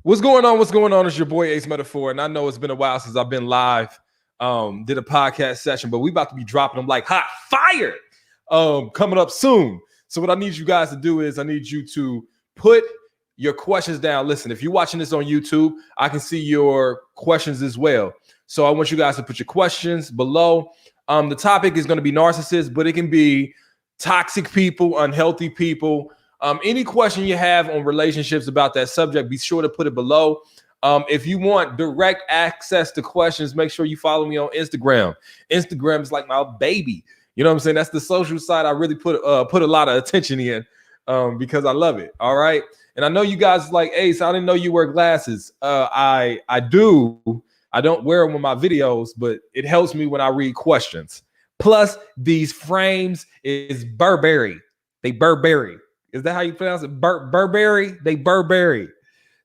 What's going on? What's going on? It's your boy Ace Metaphor, and I know it's been a while since I've been live. Did a podcast session, but we about to be dropping them like hot fire. Coming up soon. So what I need you guys to do is I need you to put your questions down. Listen, if you're watching this on YouTube, I can see your questions as well. So I want you guys to put your questions below. The topic is going to be narcissists, but it can be toxic people, unhealthy people. Any question you have on relationships about that subject, be sure to put it below. If you want direct access to questions, make sure you follow me on Instagram. Instagram is like my baby. You know what I'm saying? That's the social side I really put a lot of attention in because I love it. All right. And I know you guys like, Ace, I didn't know you wear glasses. I do. I don't wear them in my videos, but it helps me when I read questions. Plus, these frames is Burberry. They Burberry. Is that how you pronounce it? Burberry? They Burberry.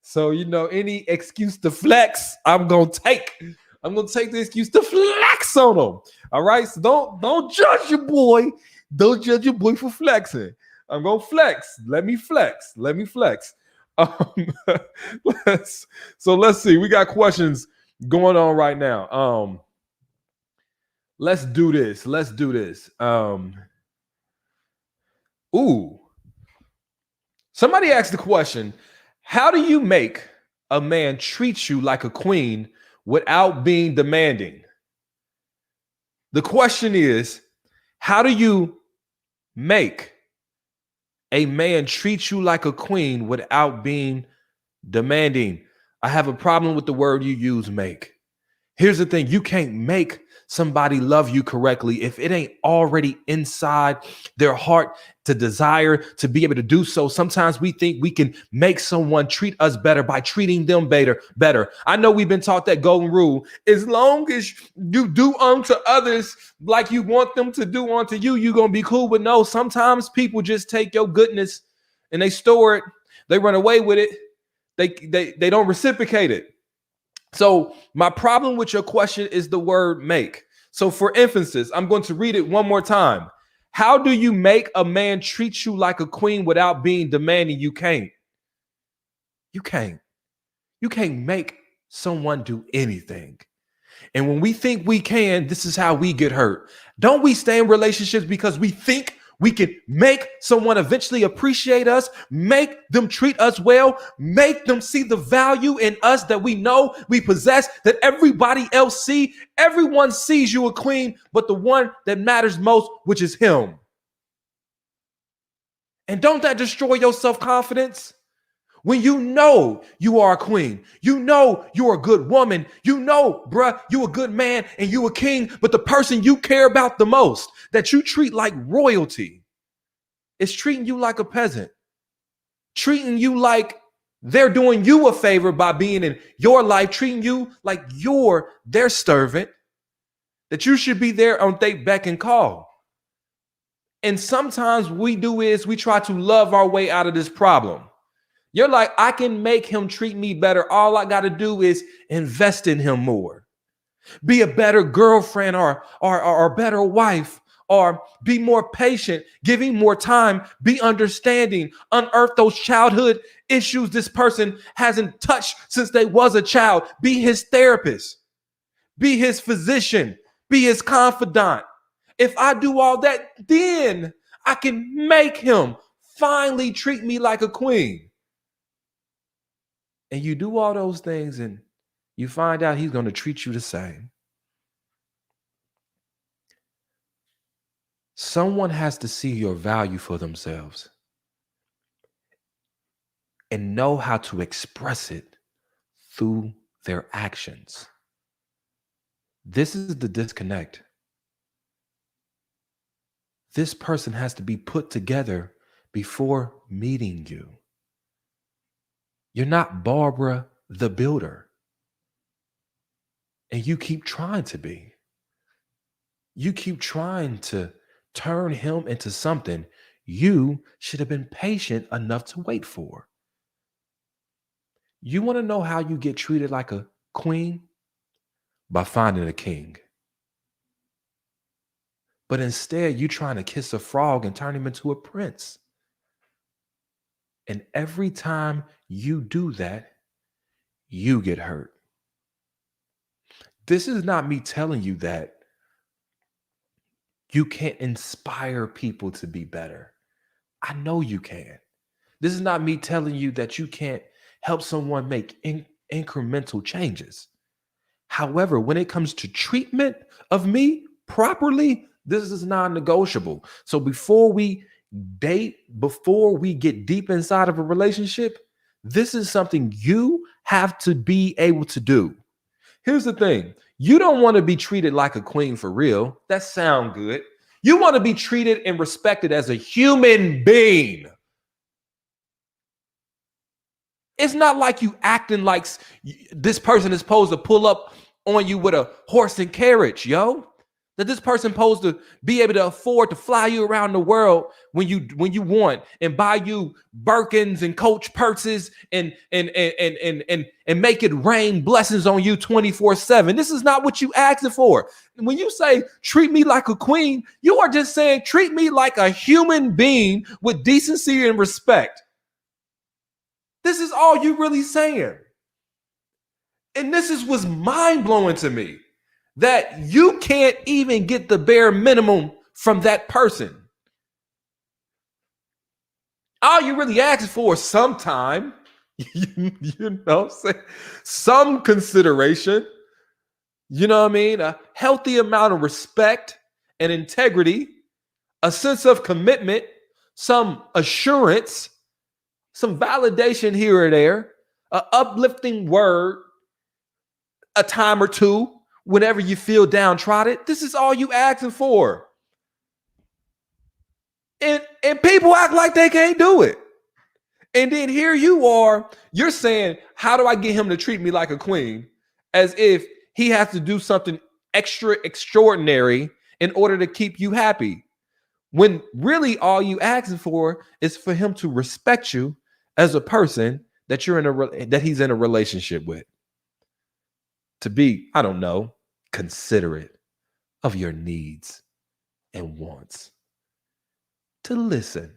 So, you know, any excuse to flex, I'm going to take. I'm going to take the excuse to flex on them. All right? So don't judge your boy. Don't judge your boy for flexing. I'm going to flex. Let me flex. Let me flex. Let's see. We got questions going on right now. Let's do this. Let's do this. Somebody asked the question, how do you make a man treat you like a queen without being demanding? The question is, how do you make a man treat you like a queen without being demanding? I have a problem with the word you use, make. Here's the thing. You can't make somebody love you correctly if it ain't already inside their heart to desire to be able to do so. Sometimes we think we can make someone treat us better by treating them better. I know we've been taught that golden rule. As long as you do unto others like you want them to do unto you, you're going to be cool. But no, sometimes people just take your goodness and they store it. They run away with it. They don't reciprocate it. So my problem with your question is the word make. So for emphasis, I'm going to read it one more time. How do you make a man treat you like a queen without being demanding? You can't. You can't. You can't make someone do anything. And when we think we can, this is how we get hurt. Don't we stay in relationships because we think we can make someone eventually appreciate us, make them treat us well, make them see the value in us that we know we possess, that everybody else see. Everyone sees you a queen, but the one that matters most, which is him. And don't that destroy your self-confidence? When you know you are a queen, you know you're a good woman, you know, bruh, you a good man and you a king, but the person you care about the most, that you treat like royalty, is treating you like a peasant, treating you like they're doing you a favor by being in your life, treating you like you're their servant, that you should be there on their beck and call. And sometimes we do is we try to love our way out of this problem. You're like, I can make him treat me better. All I got to do is invest in him more. Be a better girlfriend or better wife, or be more patient, give him more time, be understanding, unearth those childhood issues this person hasn't touched since they was a child. Be his therapist, be his physician, be his confidant. If I do all that, then I can make him finally treat me like a queen. And you do all those things and you find out he's going to treat you the same. Someone has to see your value for themselves and know how to express it through their actions. This is the disconnect. This person has to be put together before meeting you. You're not Barbara the builder. And you keep trying to be. You keep trying to turn him into something you should have been patient enough to wait for. You want to know how you get treated like a queen? By finding a king. But instead, you trying to kiss a frog and turn him into a prince. And every time you do that, you get hurt. This is not me telling you that you can't inspire people to be better. I know you can. This is not me telling you that you can't help someone make incremental changes. However, when it comes to treatment of me properly, this is non-negotiable. So before we date, before we get deep inside of a relationship, this is something you have to be able to do. Here's the thing. You don't want to be treated like a queen for real. That sounds good. You want to be treated and respected as a human being. It's not like you acting like this person is supposed to pull up on you with a horse and carriage, yo. That this person supposed to be able to afford to fly you around the world when you want and buy you Birkins and Coach purses and make it rain blessings on you 24/7. This is not what you asking for. When you say treat me like a queen, you are just saying treat me like a human being with decency and respect. This is all you really saying. And this is what's mind-blowing to me, that you can't even get the bare minimum from that person. All you really asking for is some time, you know what I'm saying? Some consideration, you know what I mean? A healthy amount of respect and integrity, a sense of commitment, some assurance, some validation here or there, an uplifting word, a time or two, whenever you feel downtrodden. This is all you asking for. And people act like they can't do it. And then here you are, you're saying, how do I get him to treat me like a queen? As if he has to do something extraordinary in order to keep you happy. When really all you asking for is for him to respect you as a person that that he's in a relationship with. To be, I don't know, considerate of your needs and wants. To listen.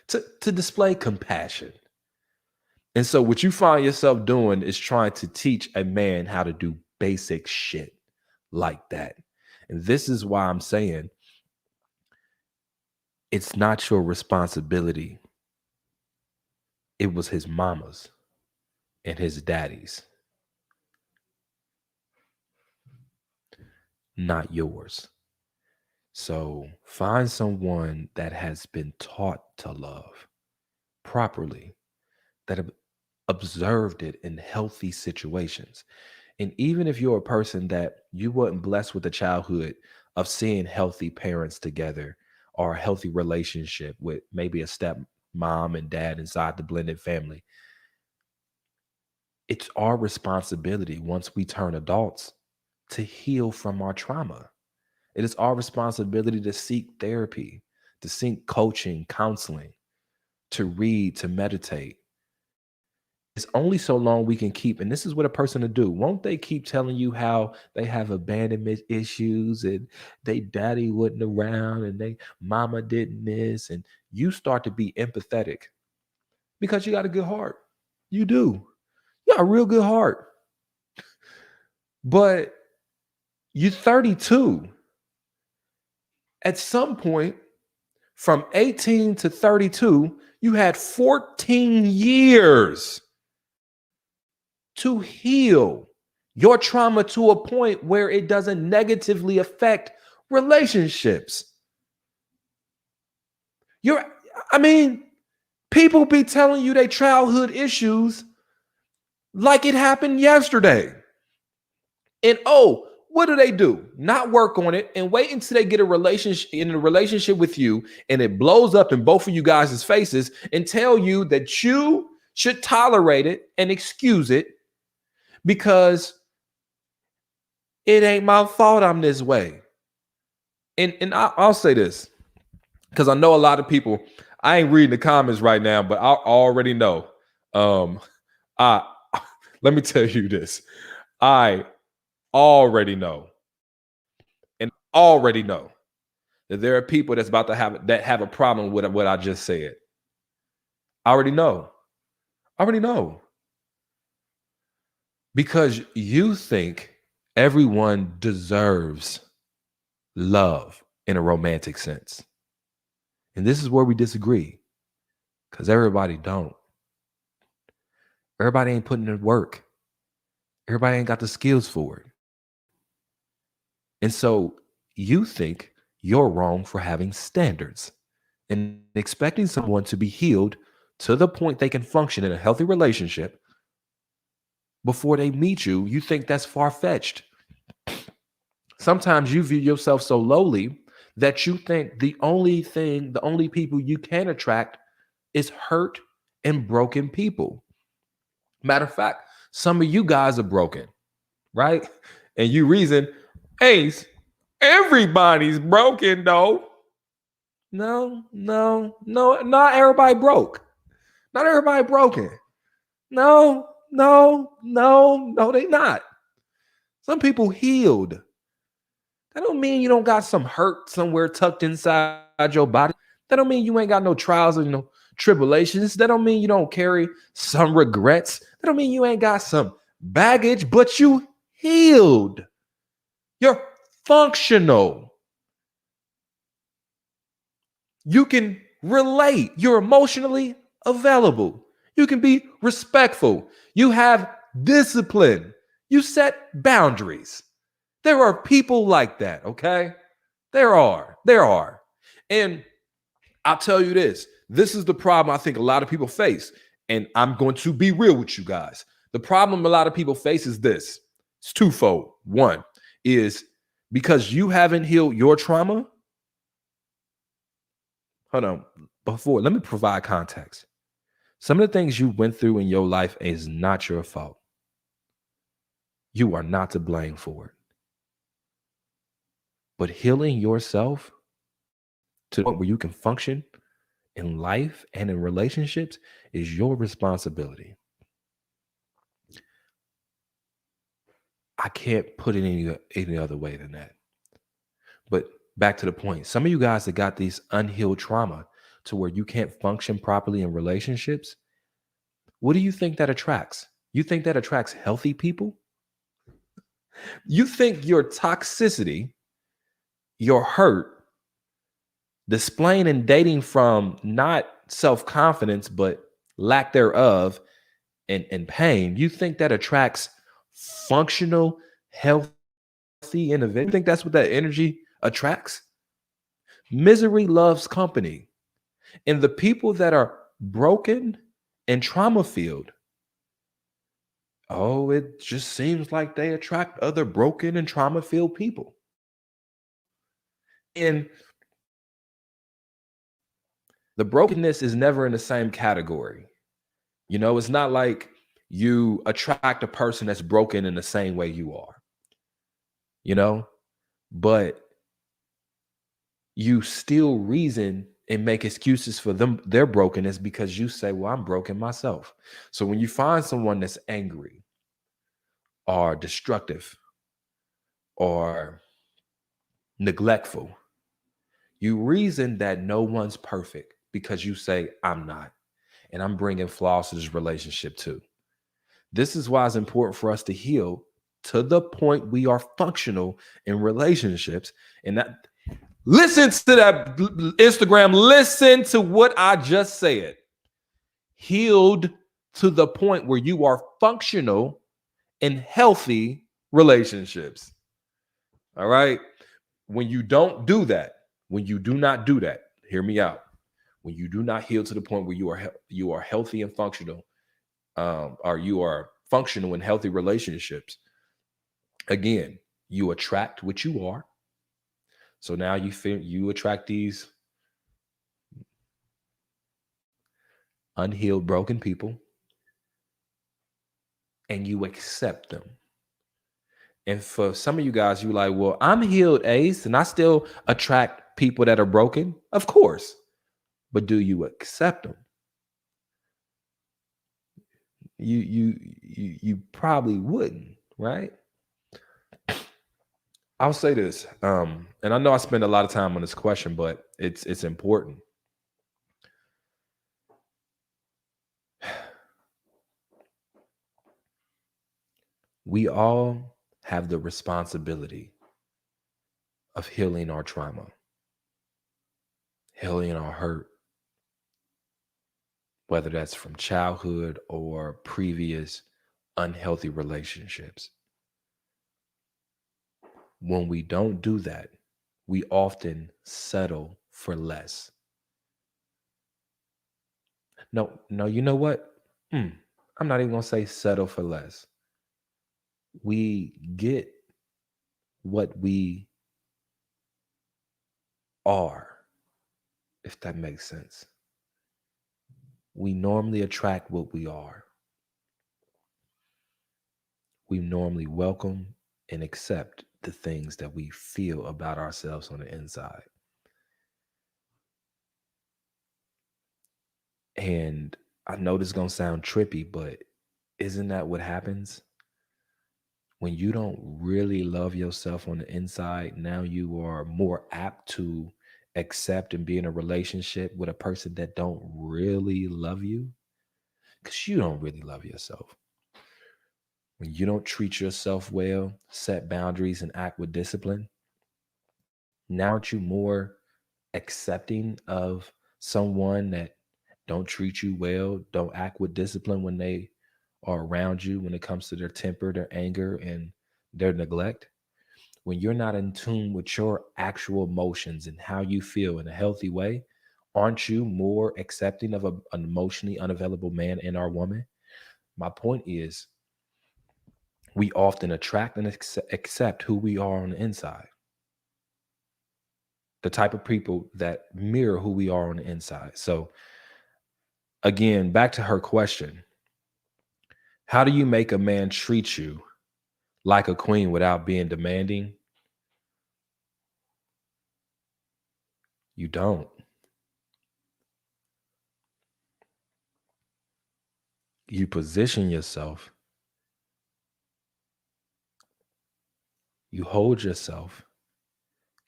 to display compassion. And so what you find yourself doing is trying to teach a man how to do basic shit like that. And this is why I'm saying it's not your responsibility. It was his mama's and his daddy's, not yours. So find someone that has been taught to love properly, that have observed it in healthy situations. And even if you're a person that you weren't blessed with a childhood of seeing healthy parents together or a healthy relationship with maybe a step mom and dad inside the blended family, it's our responsibility once we turn adults to heal from our trauma. It is our responsibility to seek therapy, to seek coaching, counseling, to read, to meditate. It's only so long we can keep, and this is what a person to do. Won't they keep telling you how they have abandonment issues and they daddy wasn't around and they mama didn't this, and you start to be empathetic because you got a good heart. You do. You got a real good heart. But you're 32. At some point, from 18 to 32, you had 14 years to heal your trauma to a point where it doesn't negatively affect relationships. People be telling you their childhood issues like it happened yesterday. And what do? Not work on it and wait until they get a relationship with you and it blows up in both of you guys' faces and tell you that you should tolerate it and excuse it because it ain't my fault I'm this way. And I'll say this because I know a lot of people, I ain't reading the comments right now, but I already know. Let me tell you this. I already know that there are people that's about to have a problem with what I just said. I already know. Because you think everyone deserves love in a romantic sense. And this is where we disagree, because everybody don't. Everybody ain't putting in work. Everybody ain't got the skills for it. And so you think you're wrong for having standards and expecting someone to be healed to the point they can function in a healthy relationship before they meet you. You think that's far-fetched. Sometimes you view yourself so lowly that you think the only people you can attract is hurt and broken people. Matter of fact, some of you guys are broken, right? And you reason, Ace, everybody's broken though. No, not everybody broke. Not everybody broken. No, they not. Some people healed. That don't mean you don't got some hurt somewhere tucked inside your body. That don't mean you ain't got no trials or no tribulations. That don't mean you don't carry some regrets. That don't mean you ain't got some baggage, but you healed. You're functional. You can relate. You're emotionally available. You can be respectful. You have discipline. You set boundaries. There are people like that, okay? There are. And I'll tell you this. This is the problem I think a lot of people face. And I'm going to be real with you guys. The problem a lot of people face is this. It's twofold. One is because you haven't healed your trauma. Hold on. Let me provide context. Some of the things you went through in your life is not your fault. You are not to blame for it. But healing yourself to the point where you can function in life and in relationships is your responsibility. I can't put it any other way than that. But back to the point, some of you guys that got these unhealed trauma to where you can't function properly in relationships, what do you think that attracts? You think that attracts healthy people? You think your toxicity, your hurt, displaying and dating from not self-confidence, but lack thereof and pain, you think that attracts functional, healthy individuals? You think that's what that energy attracts? Misery loves company. And the people that are broken and trauma-filled, oh, it just seems like they attract other broken and trauma-filled people. And the brokenness is never in the same category. You know, it's not like you attract a person that's broken in the same way you are, you know, but you still reason and make excuses for them, their brokenness, because you say, well, I'm broken myself. So when you find someone that's angry or destructive or neglectful, you reason that no one's perfect because you say, I'm not. And I'm bringing flaws to this relationship too. This is why it's important for us to heal to the point we are functional in relationships. And that, listen to that Instagram. Listen to what I just said. Healed to the point where you are functional in healthy relationships. All right. When you don't do that, when you do not do that, hear me out. When you do not heal to the point where you are healthy and functional, or you are functional in healthy relationships, again, you attract what you are. So now you feel you attract these unhealed, broken people, and you accept them. And for some of you guys, you're like, well, I'm healed, Ace, and I still attract people that are broken. Of course. But do you accept them? You probably wouldn't, right? I'll say this, and I know I spend a lot of time on this question, but it's important. We all have the responsibility of healing our trauma, healing our hurt, whether that's from childhood or previous unhealthy relationships. When we don't do that, we often settle for less. No, no, you know what? I'm not even going to say settle for less. We get what we are, if that makes sense. We normally attract what we are. We normally welcome and accept the things that we feel about ourselves on the inside. And I know this is going to sound trippy, but isn't that what happens? When you don't really love yourself on the inside, now you are more apt to accept and be in a relationship with a person that don't really love you because you don't really love yourself. When you don't treat yourself well, set boundaries, and act with discipline, now aren't you more accepting of someone that don't treat you well, don't act with discipline when they are around you when it comes to their temper, their anger, and their neglect? When you're not in tune with your actual emotions and how you feel in a healthy way, aren't you more accepting of an emotionally unavailable man and our woman? My point is, we often attract and accept who we are on the inside, the type of people that mirror who we are on the inside. So, again, back to her question: how do you make a man treat you like a queen without being demanding? You don't. You position yourself, you hold yourself,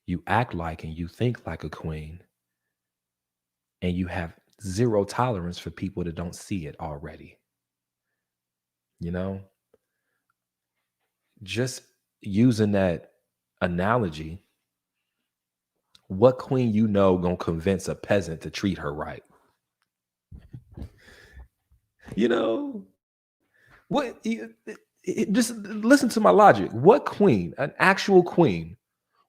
you act like and you think like a queen, and you have zero tolerance for people that don't see it already. You know, just using that analogy, what queen you know gonna convince a peasant to treat her right? You know, what? Just listen to my logic. What queen, an actual queen,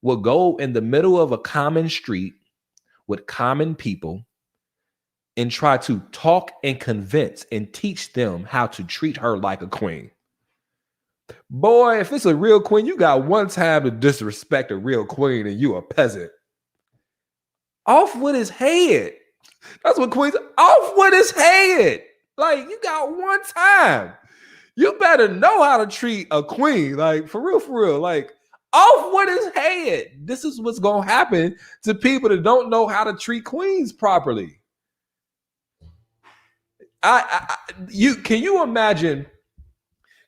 will go in the middle of a common street with common people and try to talk and convince and teach them how to treat her like a queen? Boy, if it's a real queen, you got one time to disrespect a real queen and you a peasant. Off with his head. That's what queens, off with his head. Like, you got one time. You better know how to treat a queen. Like, for real, for real. Like, off with his head. This is what's gonna happen to people that don't know how to treat queens properly. You can you imagine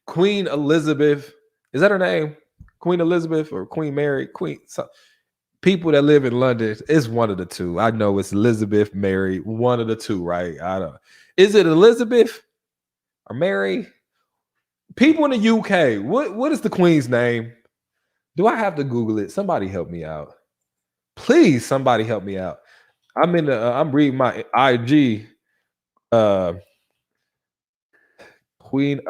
Queen Elizabeth? Is that her name? Queen Elizabeth or Queen Mary? People that live in London, it's one of the two. I know it's Elizabeth, Mary, one of the two, right? I don't. Is it Elizabeth or Mary? People in the UK, what is the Queen's name? Do I have to Google it? Somebody help me out, please. Somebody help me out. I'm reading my IG. Uh, Queen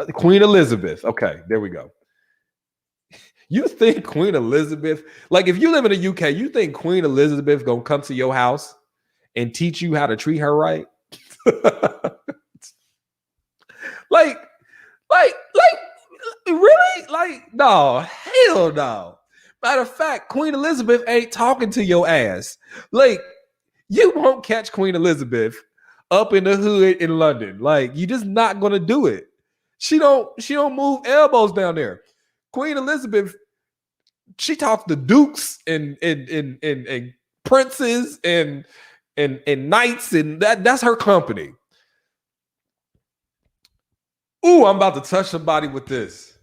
Elizabeth. Okay, there we go. You think Queen Elizabeth, like if you live in the UK, you think Queen Elizabeth gonna come to your house and teach you how to treat her right? like, like, really? Like, no, hell no. Matter of fact, Queen Elizabeth ain't talking to your ass. Like, you won't catch Queen Elizabeth up in the hood in London. Like, you just not gonna do it. She don't move elbows down there. Queen Elizabeth, she talks to dukes and princes and knights, and that's her company. Ooh, I'm about to touch somebody with this.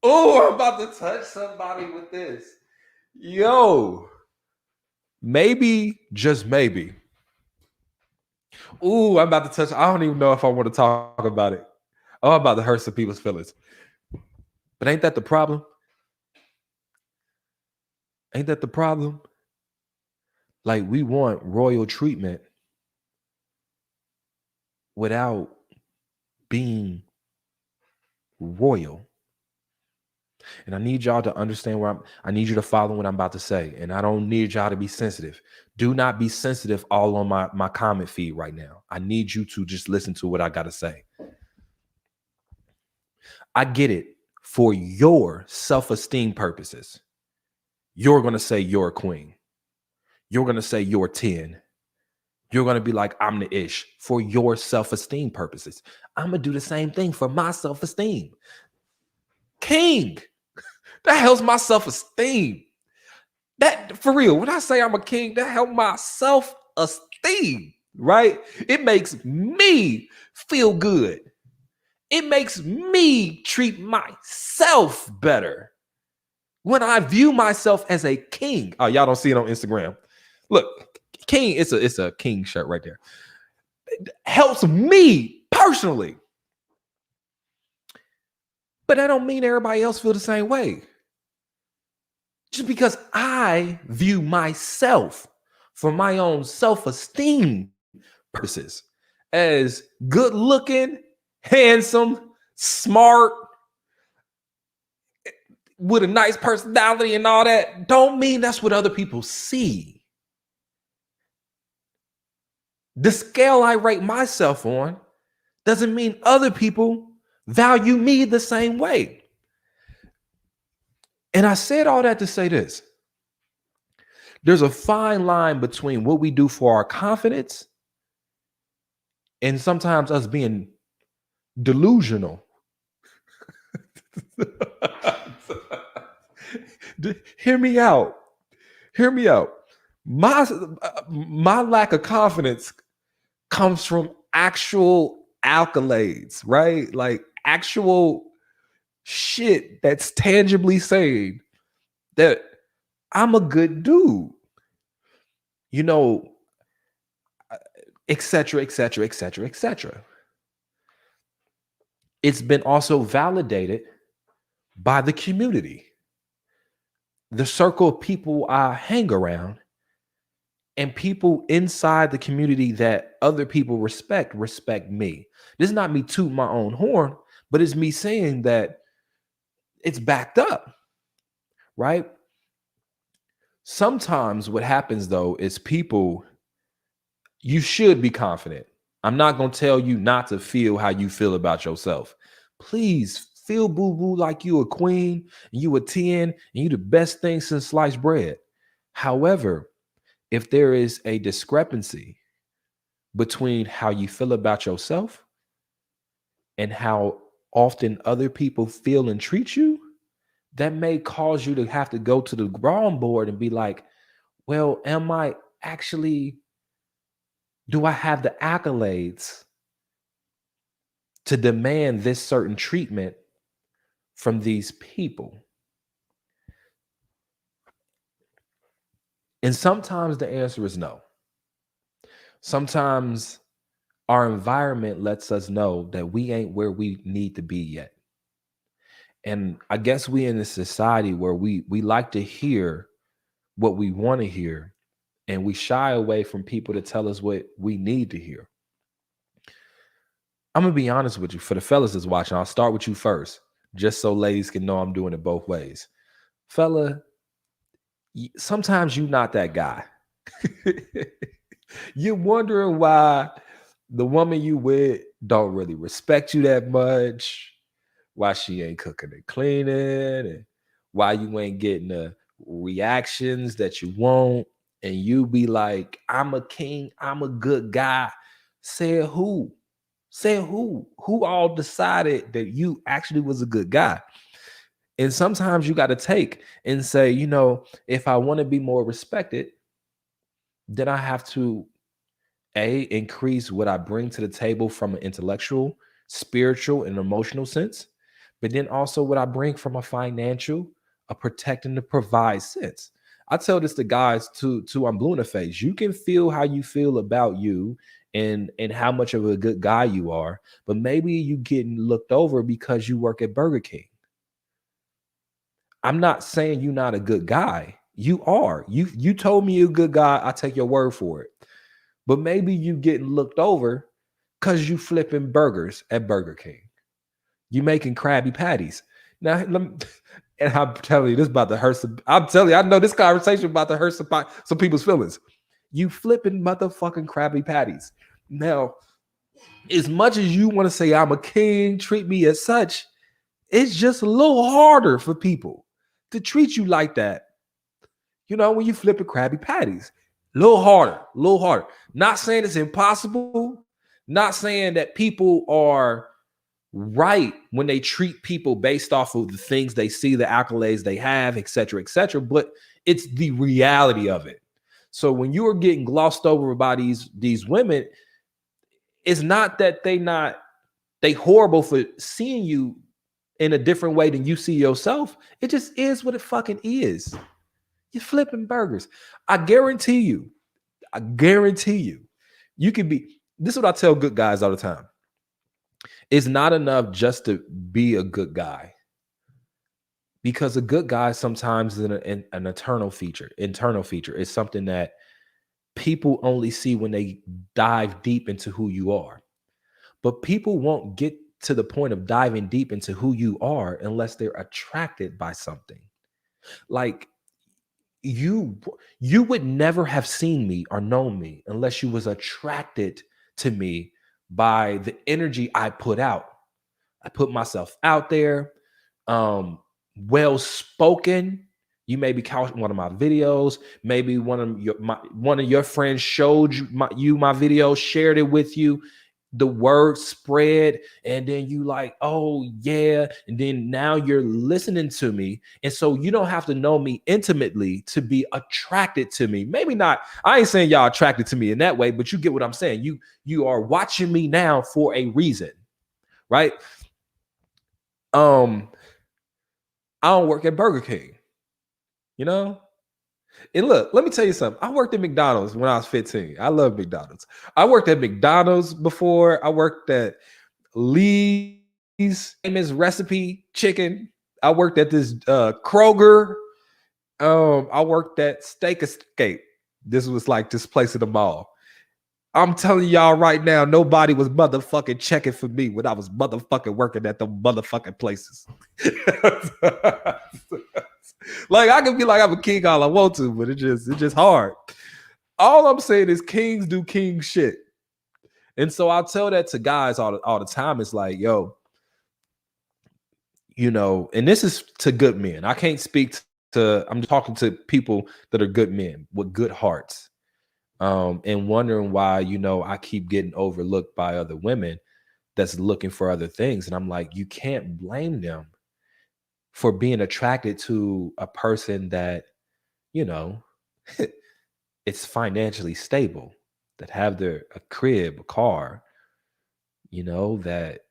Oh, I'm about to touch somebody with this. Yo, maybe, just maybe. Ooh, I'm about to touch. I don't even know if I want to talk about it. Oh, I'm about to hurt some people's feelings. But ain't that the problem? Ain't that the problem? Like, we want royal treatment without being royal. And I need y'all to understand I need you to follow what I'm about to say. And I don't need y'all to be sensitive. Do not be sensitive all on my comment feed right now. I need you to just listen to what I got to say. I get it. For your self-esteem purposes, you're going to say you're a queen. You're going to say you're 10. You're going to be like, I'm the ish for your self-esteem purposes. I'm going to do the same thing for my self-esteem. King. That helps my self-esteem. That, for real, when I say I'm a king, that helps my self-esteem, right? It makes me feel good. It makes me treat myself better when I view myself as a king. Oh, y'all don't see it on Instagram. Look, king, it's a king shirt right there. It helps me personally. But that don't mean everybody else feel the same way. Just because I view myself for my own self-esteem purposes as good looking, handsome, smart, with a nice personality and all that, don't mean that's what other people see. The scale I rate myself on doesn't mean other people value me the same way. And I said all that to say this. There's a fine line between what we do for our confidence and sometimes us being delusional. Hear me out. Hear me out. My lack of confidence comes from actual accolades, right? Like actual shit that's tangibly saying that I'm a good dude, you know, et cetera, et cetera, et cetera, et cetera. It's been also validated by the community, the circle of people I hang around, and people inside the community that other people respect me. This is not me tooting my own horn, but it's me saying that it's backed up, right? Sometimes what happens though is people, you should be confident. I'm not going to tell you not to feel how you feel about yourself. Please feel boo-boo like you a queen, and you a 10, and you the best thing since sliced bread. However, if there is a discrepancy between how you feel about yourself and how often other people feel and treat you, that may cause you to have to go to the drawing board and be like, well, do I have the accolades to demand this certain treatment from these people? And sometimes the answer is no. Sometimes our environment lets us know that we ain't where we need to be yet. And I guess we in a society where we like to hear what we want to hear, and we shy away from people to tell us what we need to hear. I'm gonna be honest with you. For the fellas that's watching, I'll start with you first, just so ladies can know I'm doing it both ways. Fella, sometimes you're not that guy. You're wondering why the woman you with don't really respect you that much, why she ain't cooking and cleaning, and why you ain't getting the reactions that you want. And you be like, I'm a king, I'm a good guy. Said who? Said who? Who all decided that you actually was a good guy? And sometimes you got to take and say, you know, if I want to be more respected, then I have to increase what I bring to the table from an intellectual, spiritual, and emotional sense, but then also what I bring from a financial, a protect and to provide sense. I tell this to guys too, I'm blue in the face. You can feel how you feel about you and how much of a good guy you are, but maybe you getting looked over because you work at Burger King. I'm not saying you're not a good guy. You are. You told me you're a good guy. I take your word for it. But maybe you getting looked over because you flipping burgers at Burger King. You making Krabby Patties. Now, and I'm telling you, this about to hurt some. I'm telling you, I know this conversation about to hurt some people's feelings. You flipping motherfucking Krabby Patties. Now, as much as you want to say I'm a king, treat me as such, it's just a little harder for people to treat you like that. You know, when you flipping Krabby Patties, a little harder, a little harder. Not saying it's impossible. Not saying that people are right when they treat people based off of the things they see, the accolades they have, et cetera, but it's the reality of it. So when you are getting glossed over by these women, it's not that they horrible for seeing you in a different way than you see yourself. It just is what it fucking is. You're flipping burgers. I guarantee you, you can be, this is what I tell good guys all the time. It's not enough just to be a good guy, because a good guy sometimes is an internal feature. Is something that people only see when they dive deep into who you are. But people won't get to the point of diving deep into who you are unless they're attracted by something. Like you would never have seen me or known me unless you was attracted to me by the energy I put out. I put myself out there, well spoken. You maybe caught one of my videos. Maybe one of your friends showed you my video, shared it with you. The word spread, and then you like, oh yeah, and then now you're listening to me, and so you don't have to know me intimately to be attracted to me. Maybe not. I ain't saying y'all attracted to me in that way, but you get what I'm saying. You are watching me now for a reason, right? I don't work at Burger King, you know. And look, let me tell you something. I worked at McDonald's when I was 15. I love McDonald's. I worked at McDonald's before. I worked at Lee's famous recipe chicken. I worked at this Kroger. I worked at Steak Escape. This was like this place in the mall. I'm telling y'all right now, nobody was motherfucking checking for me when I was motherfucking working at the motherfucking places. Like I can be like I'm a king all I want to, but it's just hard. All I'm saying is kings do king shit. And so I'll tell that to guys all the time. It's like, yo, you know, and this is to good men. I can't speak to, I'm talking to people that are good men with good hearts. And wondering why, you know, I keep getting overlooked by other women that's looking for other things. And I'm like, you can't blame them for being attracted to a person that, you know, it's financially stable, that have a crib, a car, you know, that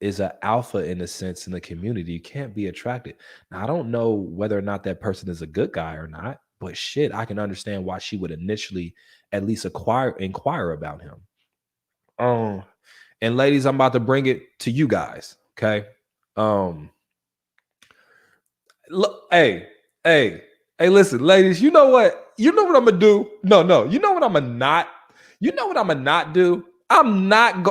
is an alpha in a sense in the community. You can't be attracted. Now, I don't know whether or not that person is a good guy or not, but shit, I can understand why she would initially at least inquire about him. And ladies, I'm about to bring it to you guys. Okay. Look, hey, listen, ladies, you know what I'm gonna do? No, you know what I'm gonna not do? I'm not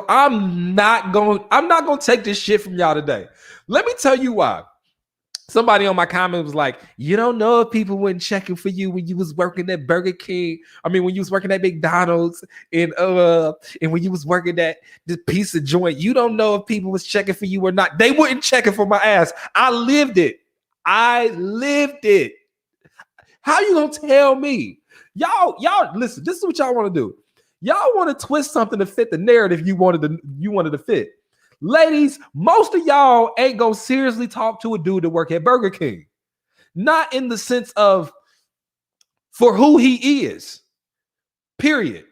gonna take this shit from y'all today. Let me tell you why. Somebody on my comment was like, you don't know if people weren't checking for you when you was working at Burger King. I mean, when you was working at McDonald's and when you was working at this pizza joint, you don't know if people was checking for you or not. They weren't checking for my ass. I lived it. How you gonna tell me? Y'all, listen, this is what y'all want to do. Y'all want to twist something to fit the narrative you wanted to fit. Ladies, most of y'all ain't gonna seriously talk to a dude that work at Burger King. Not in the sense of for who he is. Period.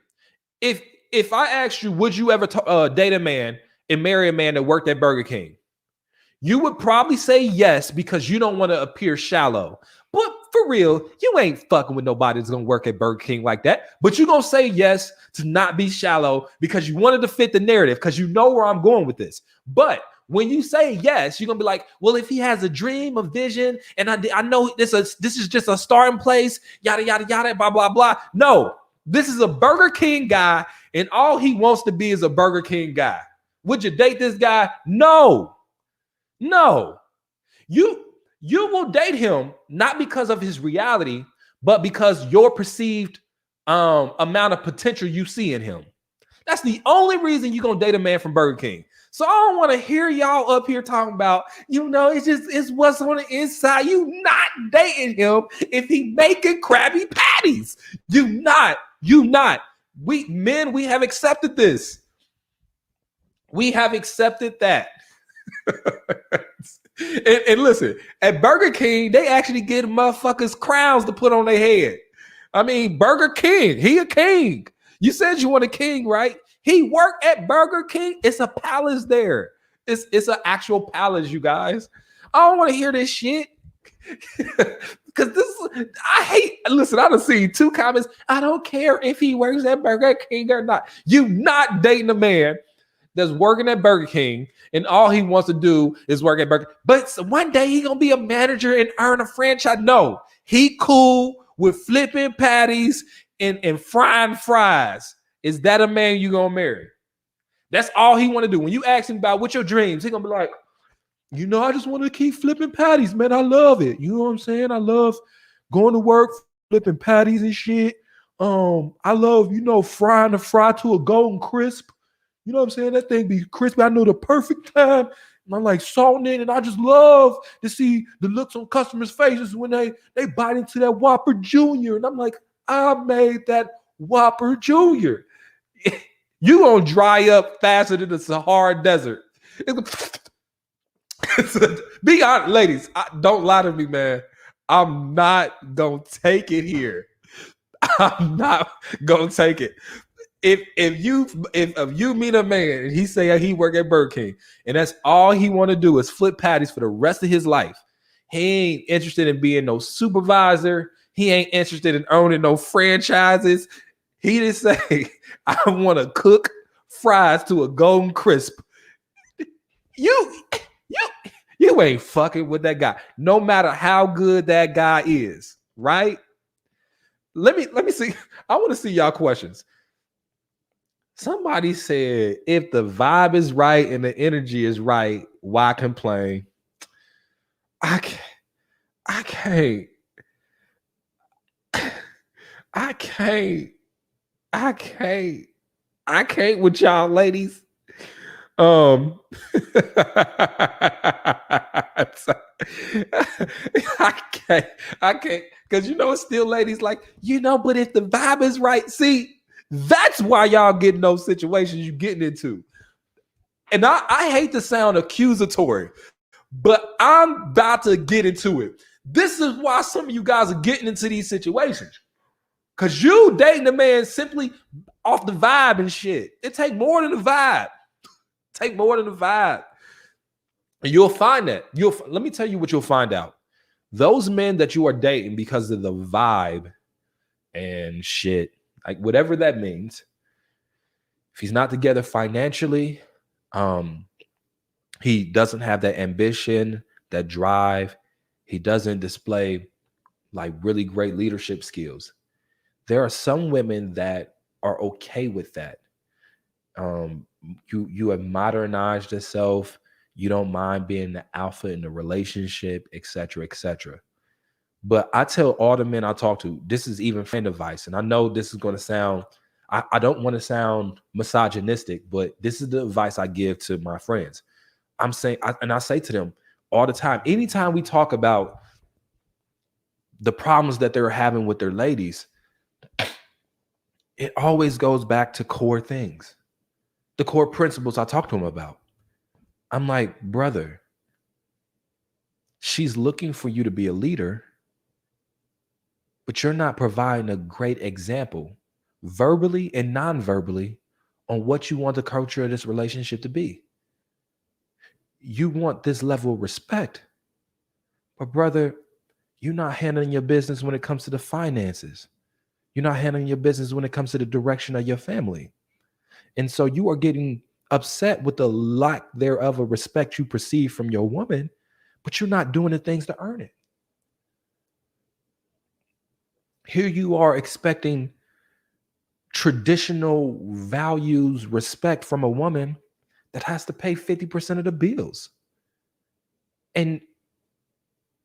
If I asked you, would you ever date a man and marry a man that worked at Burger King? You would probably say yes because you don't want to appear shallow. But for real, you ain't fucking with nobody that's gonna work at Burger King like that. But you're gonna say yes to not be shallow because you wanted to fit the narrative, because you know where I'm going with this. But When you say yes, you're gonna be like, well, if he has a dream, a vision, and I know this is just a starting place, yada yada yada, blah blah blah. No, this is a Burger King guy, and all he wants to be is a Burger King guy. Would you date this guy? No, no. You will date him not because of his reality, but because your perceived amount of potential you see in him. That's the only reason you're gonna date a man from Burger King. So I don't want to hear y'all up here talking about, it's what's on the inside. You not dating him if he making Krabby Patties. You not. We men, we have accepted this. We have accepted that. and listen, at Burger King, they actually get motherfuckers crowns to put on their head. I mean, Burger King, he a king. You said you want a king, right? He worked at Burger King. It's a palace there. It's an actual palace, you guys. I don't want to hear this shit. Because listen, I done seen 2 comments. I don't care if he works at Burger King or not. You not dating a man that's working at Burger King and all he wants to do is work at Burger. But one day he gonna be a manager and earn a franchise. No, he cool with flipping patties and frying fries. Is that a man you gonna marry? That's all he want to do. When you ask him about what's your dreams, he gonna be like, I just want to keep flipping patties, man. I love it. You know what I'm saying? I love going to work, flipping patties and shit. I love, frying the fry to a golden crisp. You know what I'm saying? That thing be crispy. I know the perfect time. And I'm like salting it, and I just love to see the looks on customers' faces when they bite into that Whopper Jr. And I'm like, I made that Whopper Jr. You gonna dry up faster than the Sahara Desert. Be honest, ladies. Don't lie to me, man. I'm not gonna take it here. I'm not gonna take it. If you meet a man and he say he work at Burger King and that's all he want to do is flip patties for the rest of his life, he ain't interested in being no supervisor. He ain't interested in owning no franchises. He just say, I want to cook fries to a golden crisp. You ain't fucking with that guy, no matter how good that guy is, right? Let me see. I want to see y'all questions. Somebody said, if the vibe is right and the energy is right, why complain? I can't with y'all ladies. I can't, because it's still ladies like, but if the vibe is right, see, that's why y'all get those situations you getting into. And I hate to sound accusatory, but I'm about to get into it. This is why some of you guys are getting into these situations. Because you dating a man simply off the vibe and shit. It take more than the vibe. And you'll find that. Let me tell you what you'll find out. Those men that you are dating because of the vibe and shit, like whatever that means, if he's not together financially, he doesn't have that ambition, that drive, he doesn't display like really great leadership skills. There are some women that are okay with that. You have modernized yourself. You don't mind being the alpha in the relationship, etc., etc. But I tell all the men I talk to, this is even friend advice. And I know this is going to sound, I don't want to sound misogynistic, but this is the advice I give to my friends. I'm saying, I say to them all the time, anytime we talk about the problems that they're having with their ladies, it always goes back to core things, the core principles I talk to them about. I'm like, brother, she's looking for you to be a leader, but you're not providing a great example, verbally and non-verbally, on what you want the culture of this relationship to be. You want this level of respect, but brother, you're not handling your business when it comes to the finances. You're not handling your business when it comes to the direction of your family. And so you are getting upset with the lack thereof of respect you perceive from your woman, but you're not doing the things to earn it. Here you are expecting traditional values, respect from a woman that has to pay 50% of the bills. And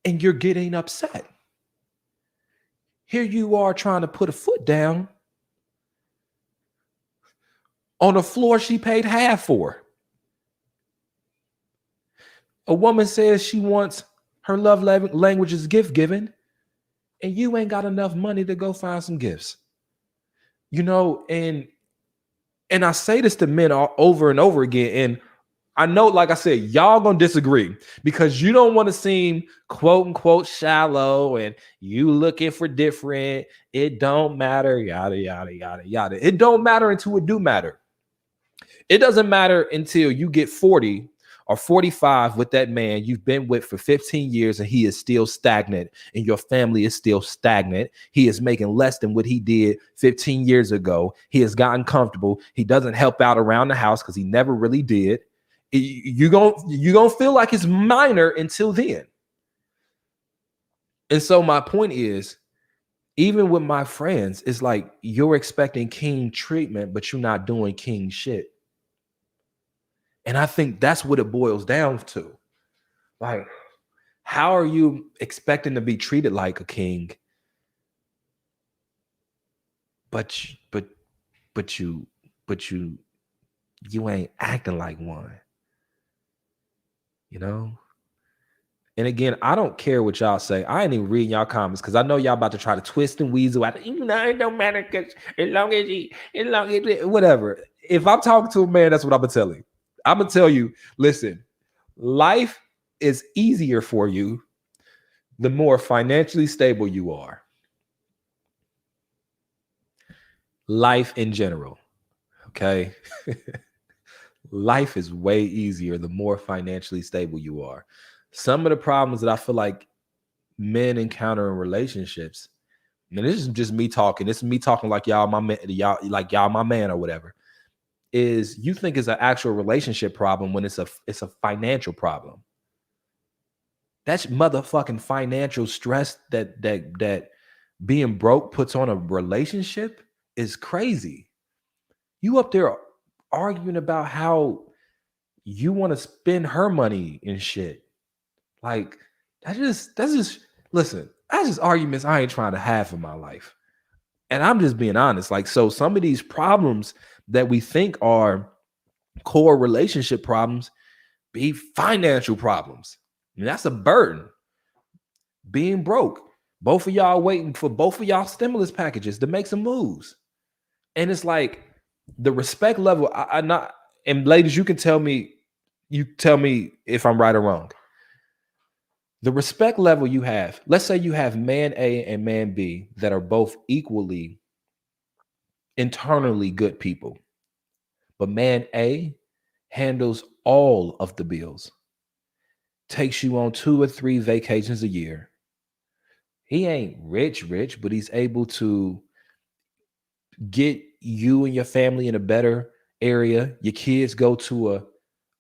you're getting upset. Here you are trying to put a foot down on a floor she paid half for. A woman says she wants her love language is gift giving, and you ain't got enough money to go find some gifts. You know, and I say this to men over and over again, and I know, like I said, y'all gonna disagree because you don't want to seem quote unquote shallow and you looking for different. It don't matter, yada, yada, yada, yada. It don't matter until it do matter. It doesn't matter until you get 40 or 45 with that man you've been with for 15 years and he is still stagnant and your family is still stagnant. He is making less than what he did 15 years ago. He has gotten comfortable. He doesn't help out around the house because he never really did. You're gonna feel like it's minor until then. And so my point is, even with my friends, it's like you're expecting king treatment, but you're not doing king shit. And I think that's what it boils down to. Like, how are you expecting to be treated like a king, but you ain't acting like one? You know? And again, I don't care what y'all say. I ain't even reading y'all comments because I know y'all about to try to twist and weasel out. You know, it don't matter because as long as whatever. If I'm talking to a man, that's what I'm gonna tell you. I'm gonna tell you, listen, life is easier for you the more financially stable you are. Life in general, okay? Life is way easier the more financially stable you are. Some of the problems that I feel like men encounter in relationships, and this is just me talking. This is me talking like y'all my man, y'all my man or whatever. Is you think it's an actual relationship problem when it's a financial problem. That's motherfucking financial stress that being broke puts on a relationship is crazy. You up there arguing about how you want to spend her money and shit. Like that's just listen, that's just arguments I ain't trying to have in my life. And I'm just being honest. Like, so some of these problems that we think are core relationship problems be financial problems. And that's a burden. Being broke. Both of y'all waiting for both of y'all stimulus packages to make some moves. And it's like the respect level, I not, and ladies, you tell me if I'm right or wrong. The respect level you have, let's say you have man A and man B that are both equally internally good people. But man A handles all of the bills, takes you on 2 or 3 vacations a year. He ain't rich, but he's able to get you and your family in a better area. Your kids go to a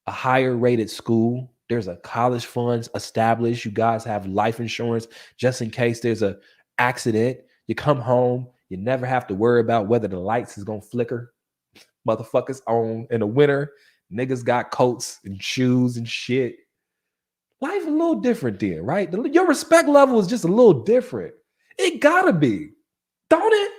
higher rated school. There's a college funds established. You guys have life insurance just in case there's a accident. You come home, you never have to worry about whether the lights is gonna flicker. Motherfuckers on in the winter, niggas got coats and shoes and shit. Life a little different then, right? Your respect level is just a little different. It gotta be, don't it?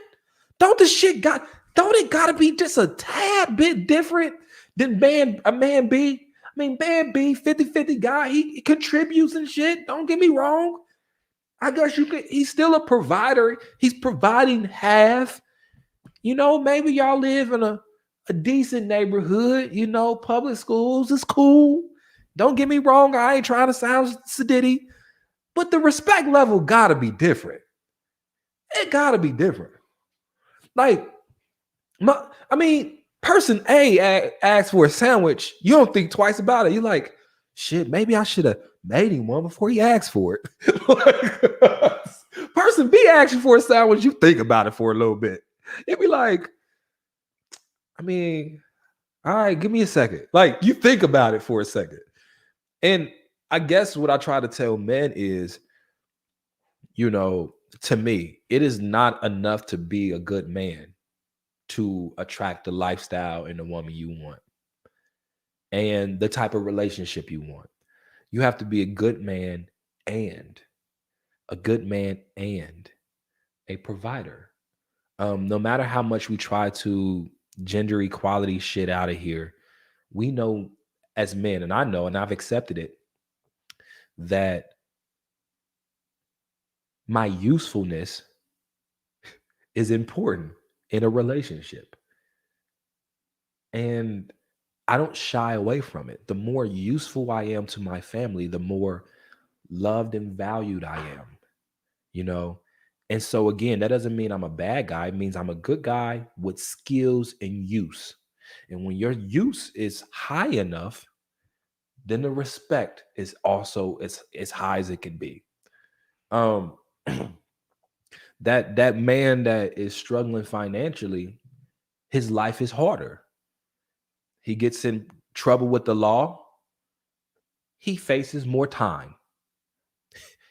Don't it gotta be just a tad bit different than a man B? I mean, man B, 50-50 guy, he contributes and shit. Don't get me wrong. I guess he's still a provider. He's providing half. You know, maybe y'all live in a decent neighborhood, you know, public schools is cool. Don't get me wrong. I ain't trying to sound sedity, but the respect level gotta be different. It gotta be different. Like, person A asks for a sandwich. You don't think twice about it. You're like, shit, maybe I should have made him one before he asked for it. Person B asks you for a sandwich. You think about it for a little bit. It'd be like, I mean, All right, give me a second. Like, you think about it for a second. And I guess what I try to tell men is, to me, it is not enough to be a good man to attract the lifestyle and the woman you want and the type of relationship you want. You have to be and a good man and a provider. No matter how much we try to gender equality shit out of here, we know as men, and I know, and I've accepted it, that my usefulness is important in a relationship. And I don't shy away from it. The more useful I am to my family, the more loved and valued I am, you know? And so, again, that doesn't mean I'm a bad guy. It means I'm a good guy with skills and use. And when your use is high enough, then the respect is also as high as it can be. Um, that man that is struggling financially, his life is harder. He gets in trouble with the law. He faces more time.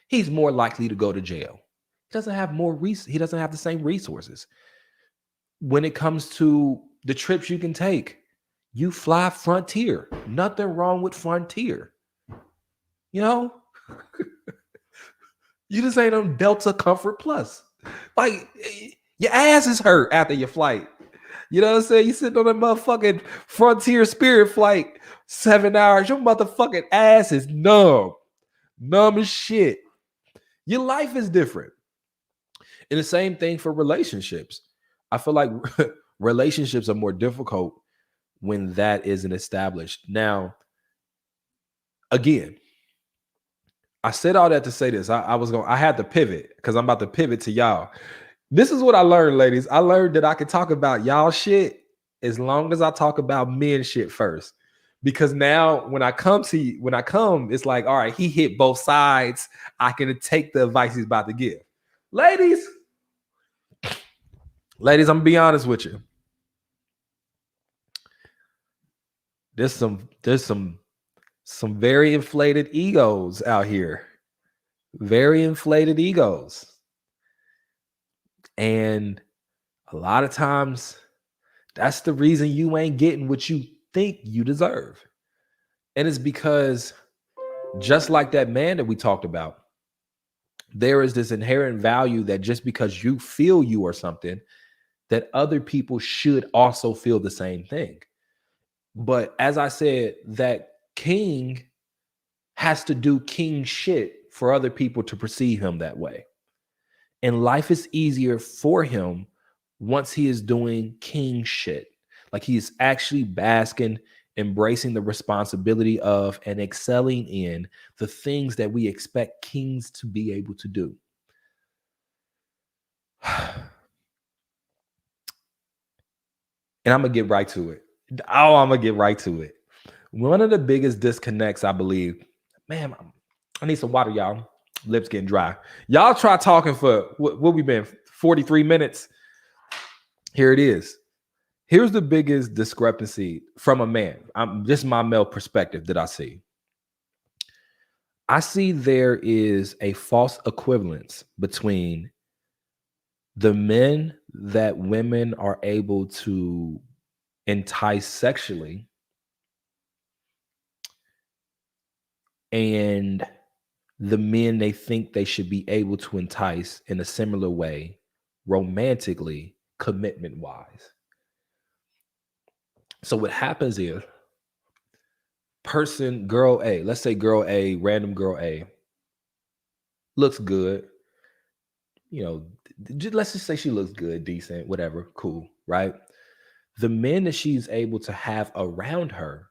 He's more likely to go to jail. He doesn't have he doesn't have the same resources. When it comes to the trips you can take, you fly Frontier. Nothing wrong with Frontier. You know, you just ain't on Delta Comfort Plus. Like, your ass is hurt after your flight. You know what I'm saying? You sitting on that motherfucking Frontier Spirit flight 7 hours. Your motherfucking ass is numb. Numb as shit. Your life is different. And the same thing for relationships. I feel like relationships are more difficult when that isn't established. Now, again, I said all that to say this. I had to pivot because I'm about to pivot to y'all. This is what I learned, ladies. I learned that I can talk about y'all shit as long as I talk about men shit first. Because now when I come, it's like, all right, he hit both sides. I can take the advice he's about to give. Ladies, I'm gonna be honest with you. There's some very inflated egos out here. Very inflated egos. And a lot of times that's the reason you ain't getting what you think you deserve. And it's because, just like that man that we talked about, there is this inherent value that just because you feel you are something, that other people should also feel the same thing. But as I said, that king has to do king shit for other people to perceive him that way. And life is easier for him once he is doing king shit. Like, he is actually basking, embracing the responsibility of, and excelling in the things that we expect kings to be able to do. And I'm going to get right to it. I'm going to get right to it. One of the biggest disconnects, I believe, man, I need some water, y'all. Lips getting dry. Y'all try talking for what we been 43 minutes. Here it is. Here's the biggest discrepancy from a man. Just my male perspective that I see. I see there is a false equivalence between the men that women are able to entice sexually and the men they think they should be able to entice in a similar way, romantically, commitment wise. So what happens is, girl A, let's say girl A, random girl A, looks good. Let's just say she looks good, decent, whatever, cool, right? The men that she's able to have around her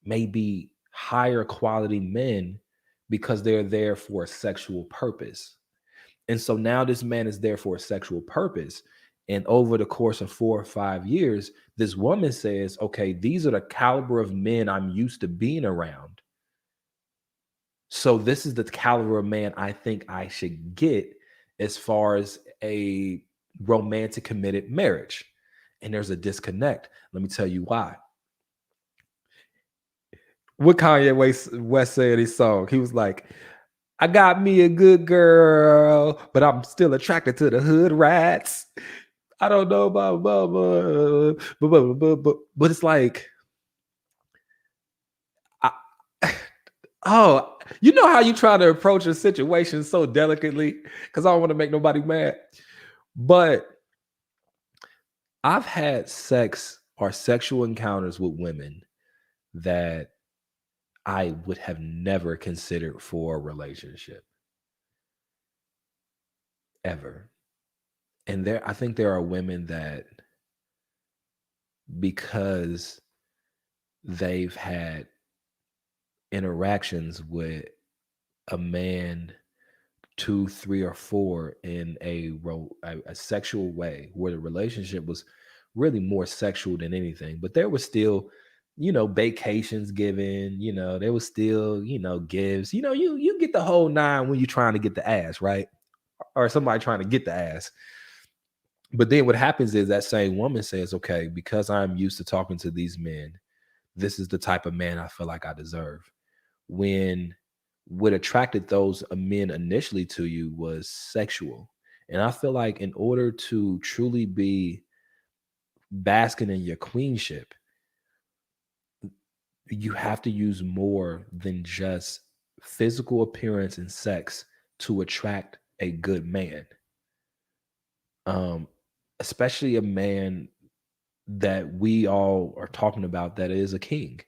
may be higher quality men because they're there for a sexual purpose. And so now this man is there for a sexual purpose. And over the course of 4 or 5 years, this woman says, okay, these are the caliber of men I'm used to being around. So this is the caliber of man I think I should get as far as a romantic committed marriage. And there's a disconnect. Let me tell you why. what West said in his song. He was like, I got me a good girl, but I'm still attracted to the hood rats. I don't know about but it's like, I, oh, you know how you try to approach a situation so delicately because I don't want to make nobody mad. But I've had sex or sexual encounters with women that I would have never considered for a relationship ever. And I think there are women that, because they've had interactions with a man, two, three, or four in a sexual way, where the relationship was really more sexual than anything, but there was still, vacations given, there was still, gives, you get the whole nine when you're trying to get the ass, right? Or somebody trying to get the ass. But then what happens is that same woman says, okay, because I'm used to talking to these men, this is the type of man I feel like I deserve. When what attracted those men initially to you was sexual. And I feel like in order to truly be basking in your queenship, you have to use more than just physical appearance and sex to attract a good man. Especially a man that we all are talking about that is a king.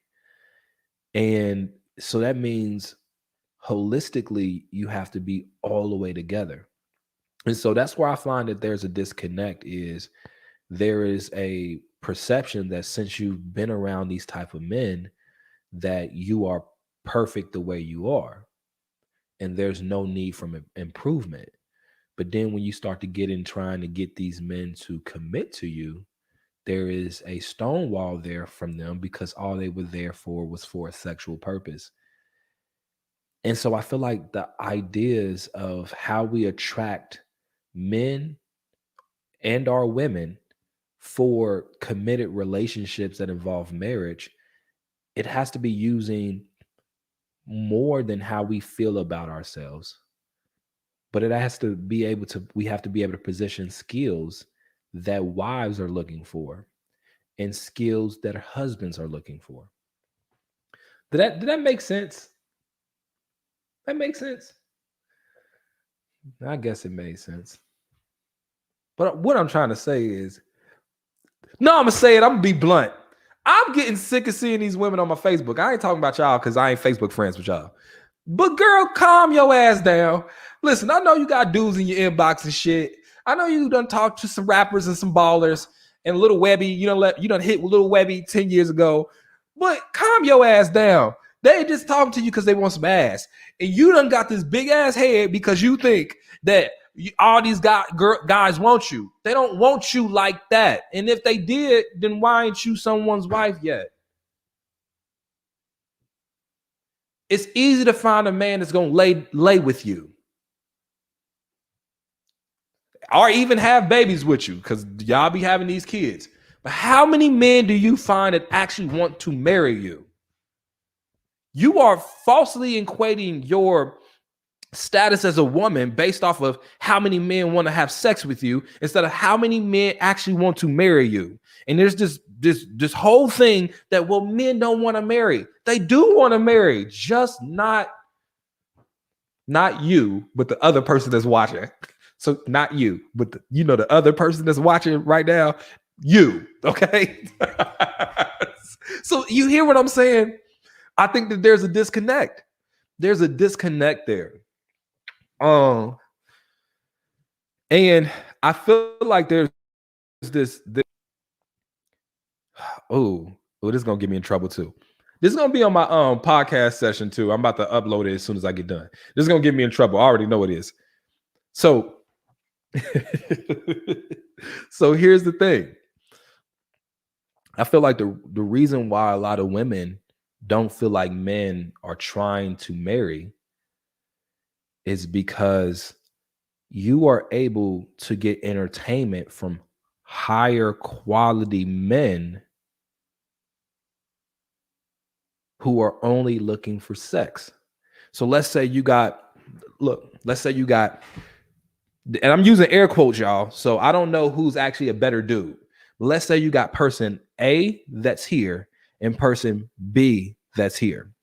And so that means holistically, you have to be all the way together. And so that's where I find that there's a disconnect, is there is a perception that since you've been around these type of men, that you are perfect the way you are. And there's no need for improvement. But then when you start to get in trying to get these men to commit to you, there is a stone wall there from them because all they were there for was for a sexual purpose. And so I feel like the ideas of how we attract men and our women for committed relationships that involve marriage, it has to be using more than how we feel about ourselves. But it has to be able to, we have to be able to position skills that wives are looking for and skills that husbands are looking for. Did that make sense? That makes sense. I guess it made sense. But what I'm trying to say is, no, I'm gonna say it. I'm gonna be blunt. I'm getting sick of seeing these women on my Facebook. I ain't talking about y'all because I ain't Facebook friends with y'all. But girl, calm your ass down. Listen, I know you got dudes in your inbox and shit. I know you done talked to some rappers and some ballers and Little Webby. You done hit with Little Webby 10 years ago. But calm your ass down. They just talking to you because they want some ass. And you done got this big ass head because you think that all these guys want you. They don't want you like that. And if they did, then why ain't you someone's wife yet? It's easy to find a man that's gonna lay with you, or even have babies with you, because y'all be having these kids. But how many men do you find that actually want to marry you? You are falsely equating your status as a woman based off of how many men want to have sex with you instead of how many men actually want to marry you. And there's this whole thing that, well, men don't want to marry. They do want to marry, just not you, but the other person that's watching. So not you, but the other person that's watching right now, you, okay? So you hear what I'm saying? I think that there's a disconnect. There's a disconnect there. And I feel like there's this this is gonna get me in trouble too. This is gonna be on my podcast session too. I'm about to upload it as soon as I get done. This is gonna get me in trouble. I already know it is. So so here's the thing. I feel like the reason why a lot of women don't feel like men are trying to marry is because you are able to get entertainment from higher quality men who are only looking for sex. So let's say you got, let's say you got, and I'm using air quotes, y'all. So I don't know who's actually a better dude. Let's say you got person A that's here and person B that's here.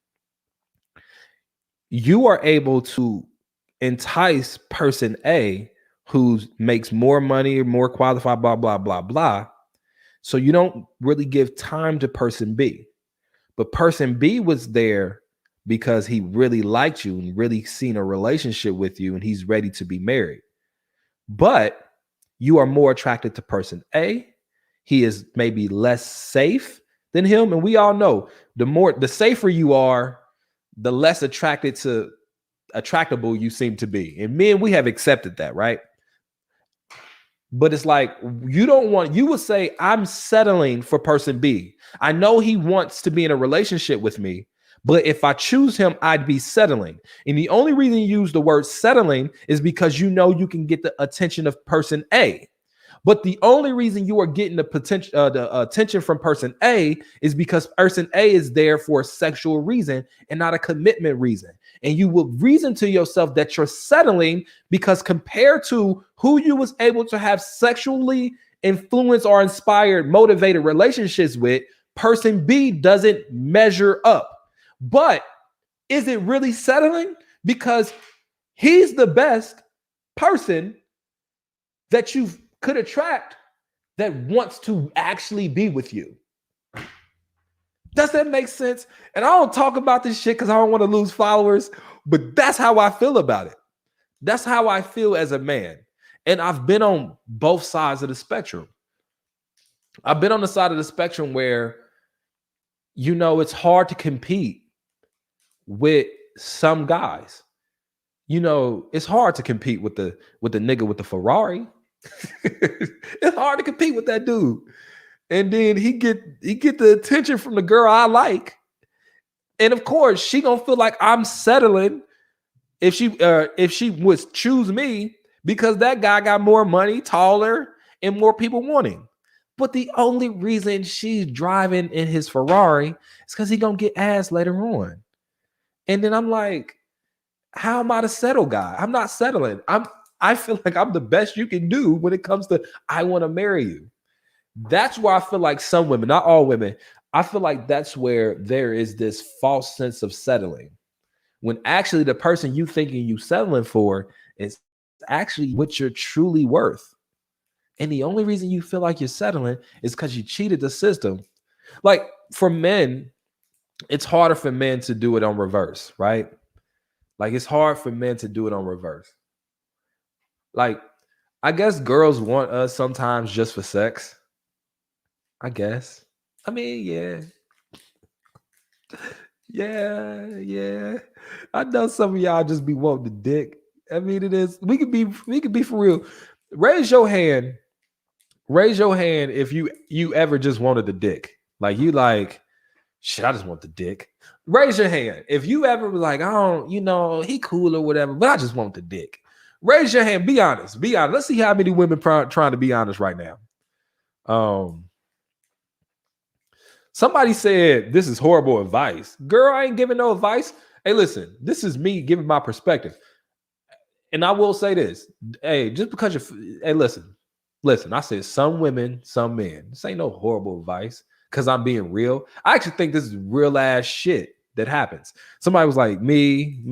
You are able to entice person A who makes more money, more qualified, blah, blah, blah, blah. So you don't really give time to person B. But person B was there because he really liked you and really seen a relationship with you and he's ready to be married. But you are more attracted to person A. He is maybe less safe than him. And we all know the safer you are, the less attractable you seem to be. And men, we have accepted that, right? But it's like you would say, I'm settling for person B. I know he wants to be in a relationship with me, but if I choose him, I'd be settling. And the only reason you use the word settling is because you know you can get the attention of person A. But the only reason you are getting the attention from person A is because person A is there for a sexual reason and not a commitment reason. And you will reason to yourself that you're settling because compared to who you was able to have sexually influenced or inspired, motivated relationships with, person B doesn't measure up. But is it really settling? Because he's the best person that you could attract that wants to actually be with you. Does that make sense? And I don't talk about this shit because I don't want to lose followers, but that's how I feel about it. That's how I feel as a man. And I've been on both sides of the spectrum. I've been on the side of the spectrum where, it's hard to compete with some guys. It's hard to compete with the nigga with the Ferrari. It's hard to compete with that dude. And then he get the attention from the girl I like. And of course, she gonna feel like I'm settling if she would choose me because that guy got more money, taller, and more people want him. But the only reason she's driving in his Ferrari is because he gonna get ass later on. And then I'm like, how am I the settle guy? I'm not settling. I feel like I'm the best you can do when it comes to I want to marry you. That's where I feel like some women, not all women, I feel like that's where there is this false sense of settling. When actually the person you thinking you settling for is actually what you're truly worth. And the only reason you feel like you're settling is because you cheated the system. Like for men, it's harder for men to do it on reverse, right? Like it's hard for men to do it on reverse. Like, I guess girls want us sometimes just for sex. I guess. I mean, yeah. Yeah. I know some of y'all just be wanting the dick. I mean, it is. We could be for real. Raise your hand. Raise your hand if you ever just wanted the dick. Like you like, shit, I just want the dick. Raise your hand. If you ever was like, I don't, he cool or whatever, but I just want the dick. Raise your hand. Be honest. Be honest. Let's see how many women trying to be honest right now. Somebody said this is horrible advice. Girl, I ain't giving no advice. Hey, listen, this is me giving my perspective. And I will say this. Hey, just because hey, listen, I said some women, some men. This ain't no horrible advice because I'm being real. I actually think this is real ass shit that happens. Somebody was like, me.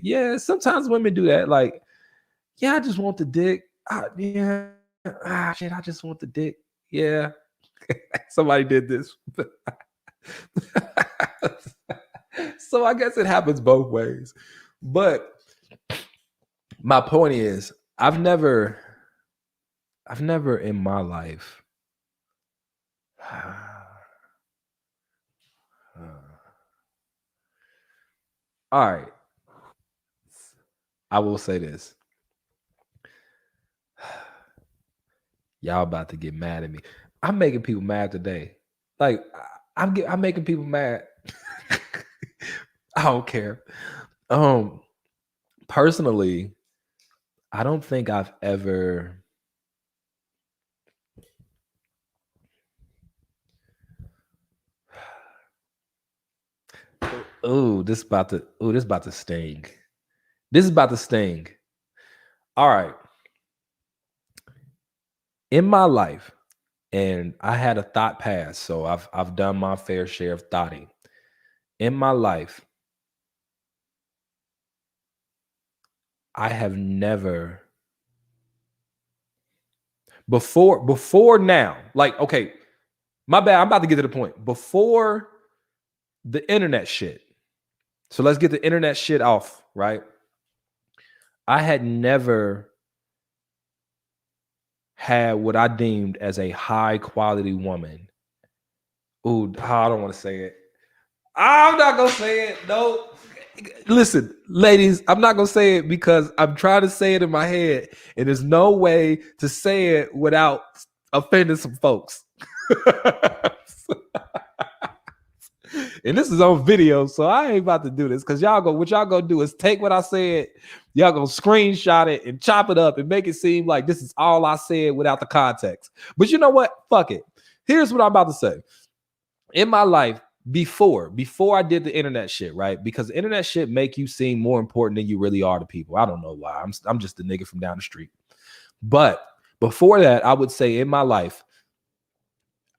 Yeah, sometimes women do that. Like, yeah, I just want the dick. Shit, I just want the dick. Yeah. Somebody did this. So I guess it happens both ways. But my point is, I've never in my life all right. I will say this. Y'all about to get mad at me. I'm making people mad today. Like I'm making people mad. I don't care. Personally, I don't think I've ever This about to sting. This is about to sting. All right. In my life, and I had a thought pass, so I've done my fair share of thoughting. In my life, I have never before now, like, okay, my bad, I'm about to get to the point. Before the internet shit. So let's get the internet shit off, right? I had never had what I deemed as a high quality woman. Ooh, I don't want to say it. I'm not gonna say it. No. Listen, ladies, I'm not gonna say it because I'm trying to say it in my head, and there's no way to say it without offending some folks. And this is on video, so I ain't about to do this because what y'all gonna do is take what I said, y'all gonna screenshot it and chop it up and make it seem like this is all I said without the context. But you know what? Fuck it. Here's what I'm about to say. In my life, before I did the internet shit, right? Because the internet shit make you seem more important than you really are to people. I don't know why. I'm just a nigga from down the street. But before that, I would say in my life,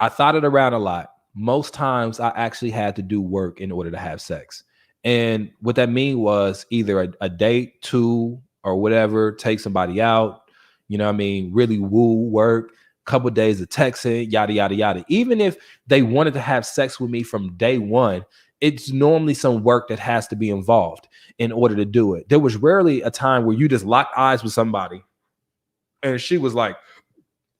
I thought it around a lot. Most times I actually had to do work in order to have sex. And what that mean was either a date, two, or whatever, take somebody out, you know what I mean? Really woo, work, couple of days of texting, yada, yada, yada. Even if they wanted to have sex with me from day one, it's normally some work that has to be involved in order to do it. There was rarely a time where you just locked eyes with somebody and she was like,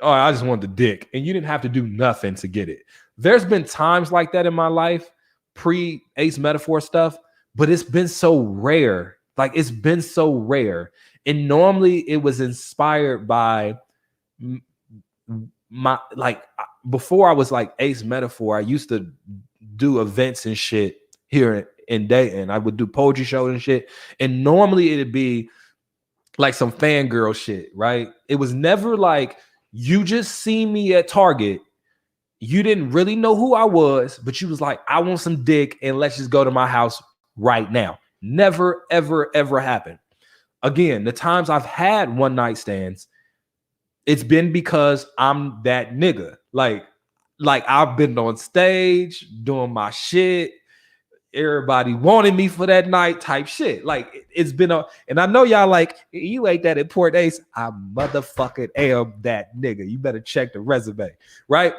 oh, I just wanted the dick. And you didn't have to do nothing to get it. There's been times like that in my life, pre-Ace Metaphor stuff, but it's been so rare. Like, it's been so rare. And normally it was inspired by my, like, before I was like Ace Metaphor, I used to do events and shit here in Dayton. I would do poetry shows and shit. And normally it'd be like some fangirl shit, right? It was never like, you just see me at Target. You didn't really know who I was, but you was like, I want some dick and let's just go to my house right now. Never, ever, ever happened. Again, the times I've had one night stands, it's been because I'm that nigga. Like I've been on stage doing my shit. Everybody wanted me for that night type shit. Like, it's been and I know y'all like, you ain't that important, Ace. I motherfucking am that nigga. You better check the resume, right?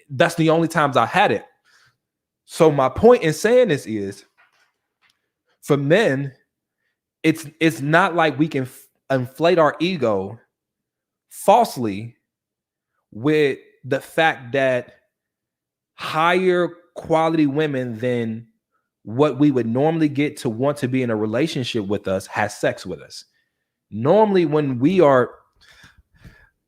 That's the only times I had it. So my point in saying this is, for men, it's not like we can inflate our ego falsely with the fact that higher quality women than what we would normally get to want to be in a relationship with us has sex with us. Normally when we are,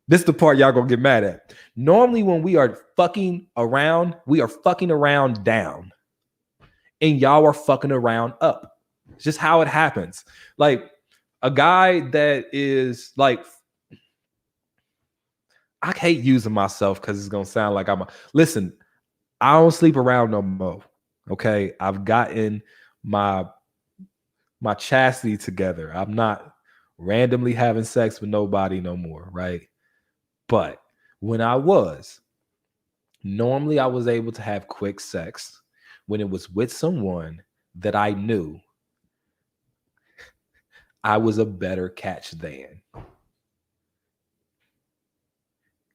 this is the part y'all gonna get mad at. Normally when we are fucking around, we are fucking around down. And y'all are fucking around up. It's just how it happens. Like, a guy that is like, I hate using myself because it's gonna sound like listen, I don't sleep around no more. Okay, I've gotten my chastity together. I'm not randomly having sex with nobody no more, right? But when I was, normally I was able to have quick sex when it was with someone that I knew I was a better catch than.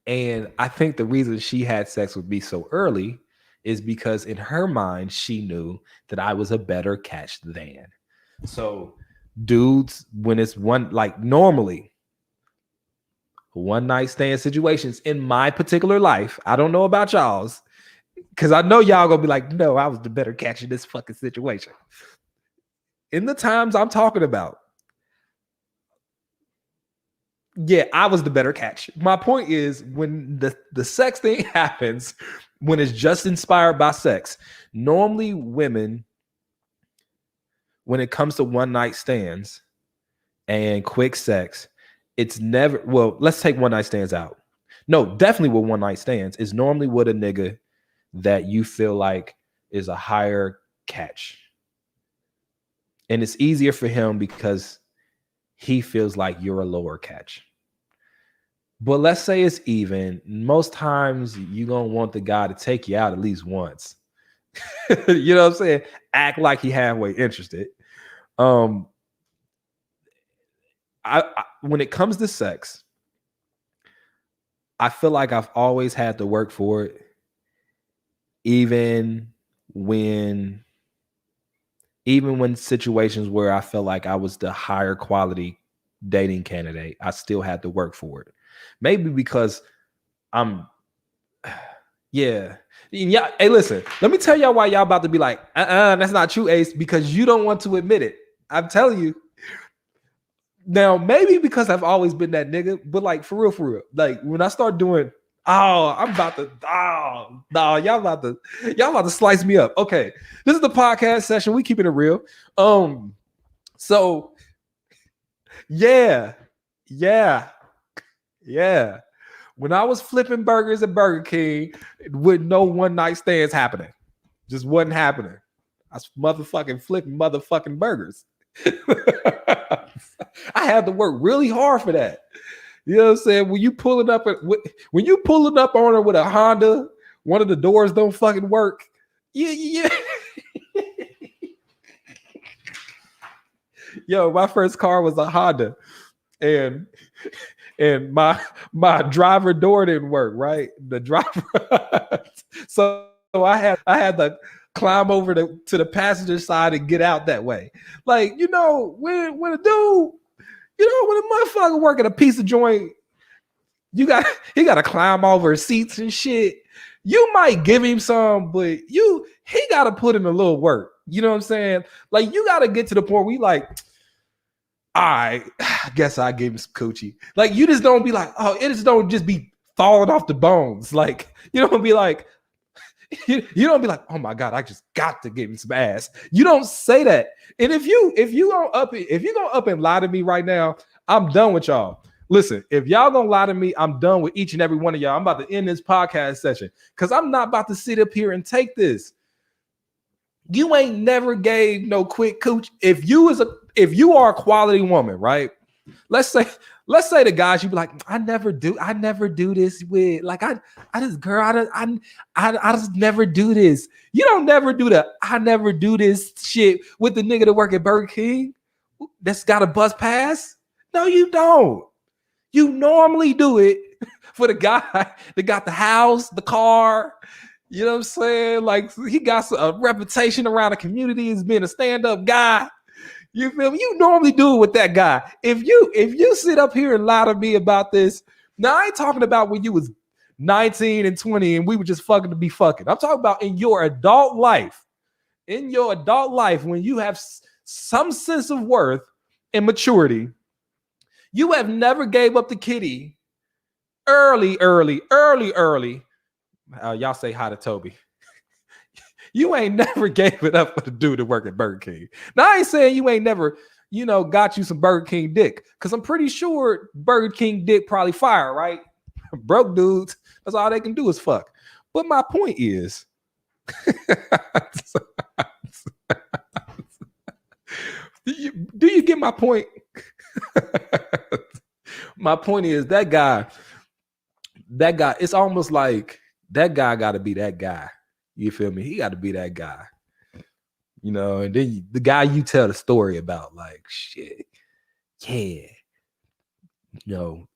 And I think the reason she had sex with me so early is because in her mind, she knew that I was a better catch than. So dudes, when it's one, like, normally one night stand situations in my particular life, I don't know about y'all's, because I know y'all gonna be like, no, I was the better catch in this fucking situation. In the times I'm talking about, yeah, I was the better catch. My point is, when the sex thing happens, when it's just inspired by sex, normally women, when it comes to one night stands and quick sex, it's never, well, let's take one night stands out. No, definitely with one night stands is normally with a nigga that you feel like is a higher catch. And it's easier for him because he feels like you're a lower catch. But let's say it's even. Most times you're going to want the guy to take you out at least once. You know what I'm saying? Act like he halfway interested. I when it comes to sex, I feel like I've always had to work for it, even when situations where I felt like I was the higher quality dating candidate, I still had to work for it. Maybe because I'm yeah. Yeah. Hey, listen, let me tell y'all why y'all about to be like, that's not true, Ace, because you don't want to admit it. I'm telling you. Now, maybe because I've always been that nigga, but like for real, like when I start doing, I'm about to, no, y'all about to slice me up. Okay, this is the podcast session. We keeping it real. So yeah. When I was flipping burgers at Burger King, with no one night stands happening, just wasn't happening. I was motherfucking flipping motherfucking burgers. I had to work really hard for that. You know what I'm saying? When you pulling up on her with a Honda, one of the doors don't fucking work. Yeah. Yo, my first car was a Honda, and my driver door didn't work. Right, the driver. So I had to climb over to the passenger side and get out that way. Like, when a dude, when a motherfucker working a pizza joint, he got to climb over seats and shit. You might give him some, but he got to put in a little work. You know what I'm saying? Like, you got to get to the point where you like, all right, I guess I gave him some coochie. Like, you just don't be like, oh, it just don't just be falling off the bones. Like, you don't be like, you don't be like, oh my God, I just got to give him some ass. You don't say that. And if you gonna up and lie to me right now, I'm done with y'all. Listen, if y'all gonna lie to me, I'm done with each and every one of y'all. I'm about to end this podcast session because I'm not about to sit up here and take this. You ain't never gave no quick cooch. If you are a quality woman, right? Let's say the guys, you be like, I never do this with, like, I just never do this. You don't never do the I never do this shit with the nigga that work at Burger King that's got a bus pass. No, you don't. You normally do it for the guy that got the house, the car. You know what I'm saying? Like, he got a reputation around the community as being a stand-up guy. You feel me? You normally do it with that guy. If you sit up here and lie to me about this, now I ain't talking about when you was 19 and 20 and we were just fucking to be fucking. I'm talking about in your adult life. In your adult life, when you have some sense of worth and maturity, you have never gave up the kitty early. Y'all say hi to Toby. You ain't never gave it up for the dude that work at Burger King. Now, I ain't saying you ain't never, got you some Burger King dick. Because I'm pretty sure Burger King dick probably fire, right? Broke dudes, that's all they can do is fuck. But my point is, do you get my point? My point is that guy, it's almost like that guy got to be that guy. You feel me? He got to be that guy. And then the guy you tell the story about, like, shit, yeah.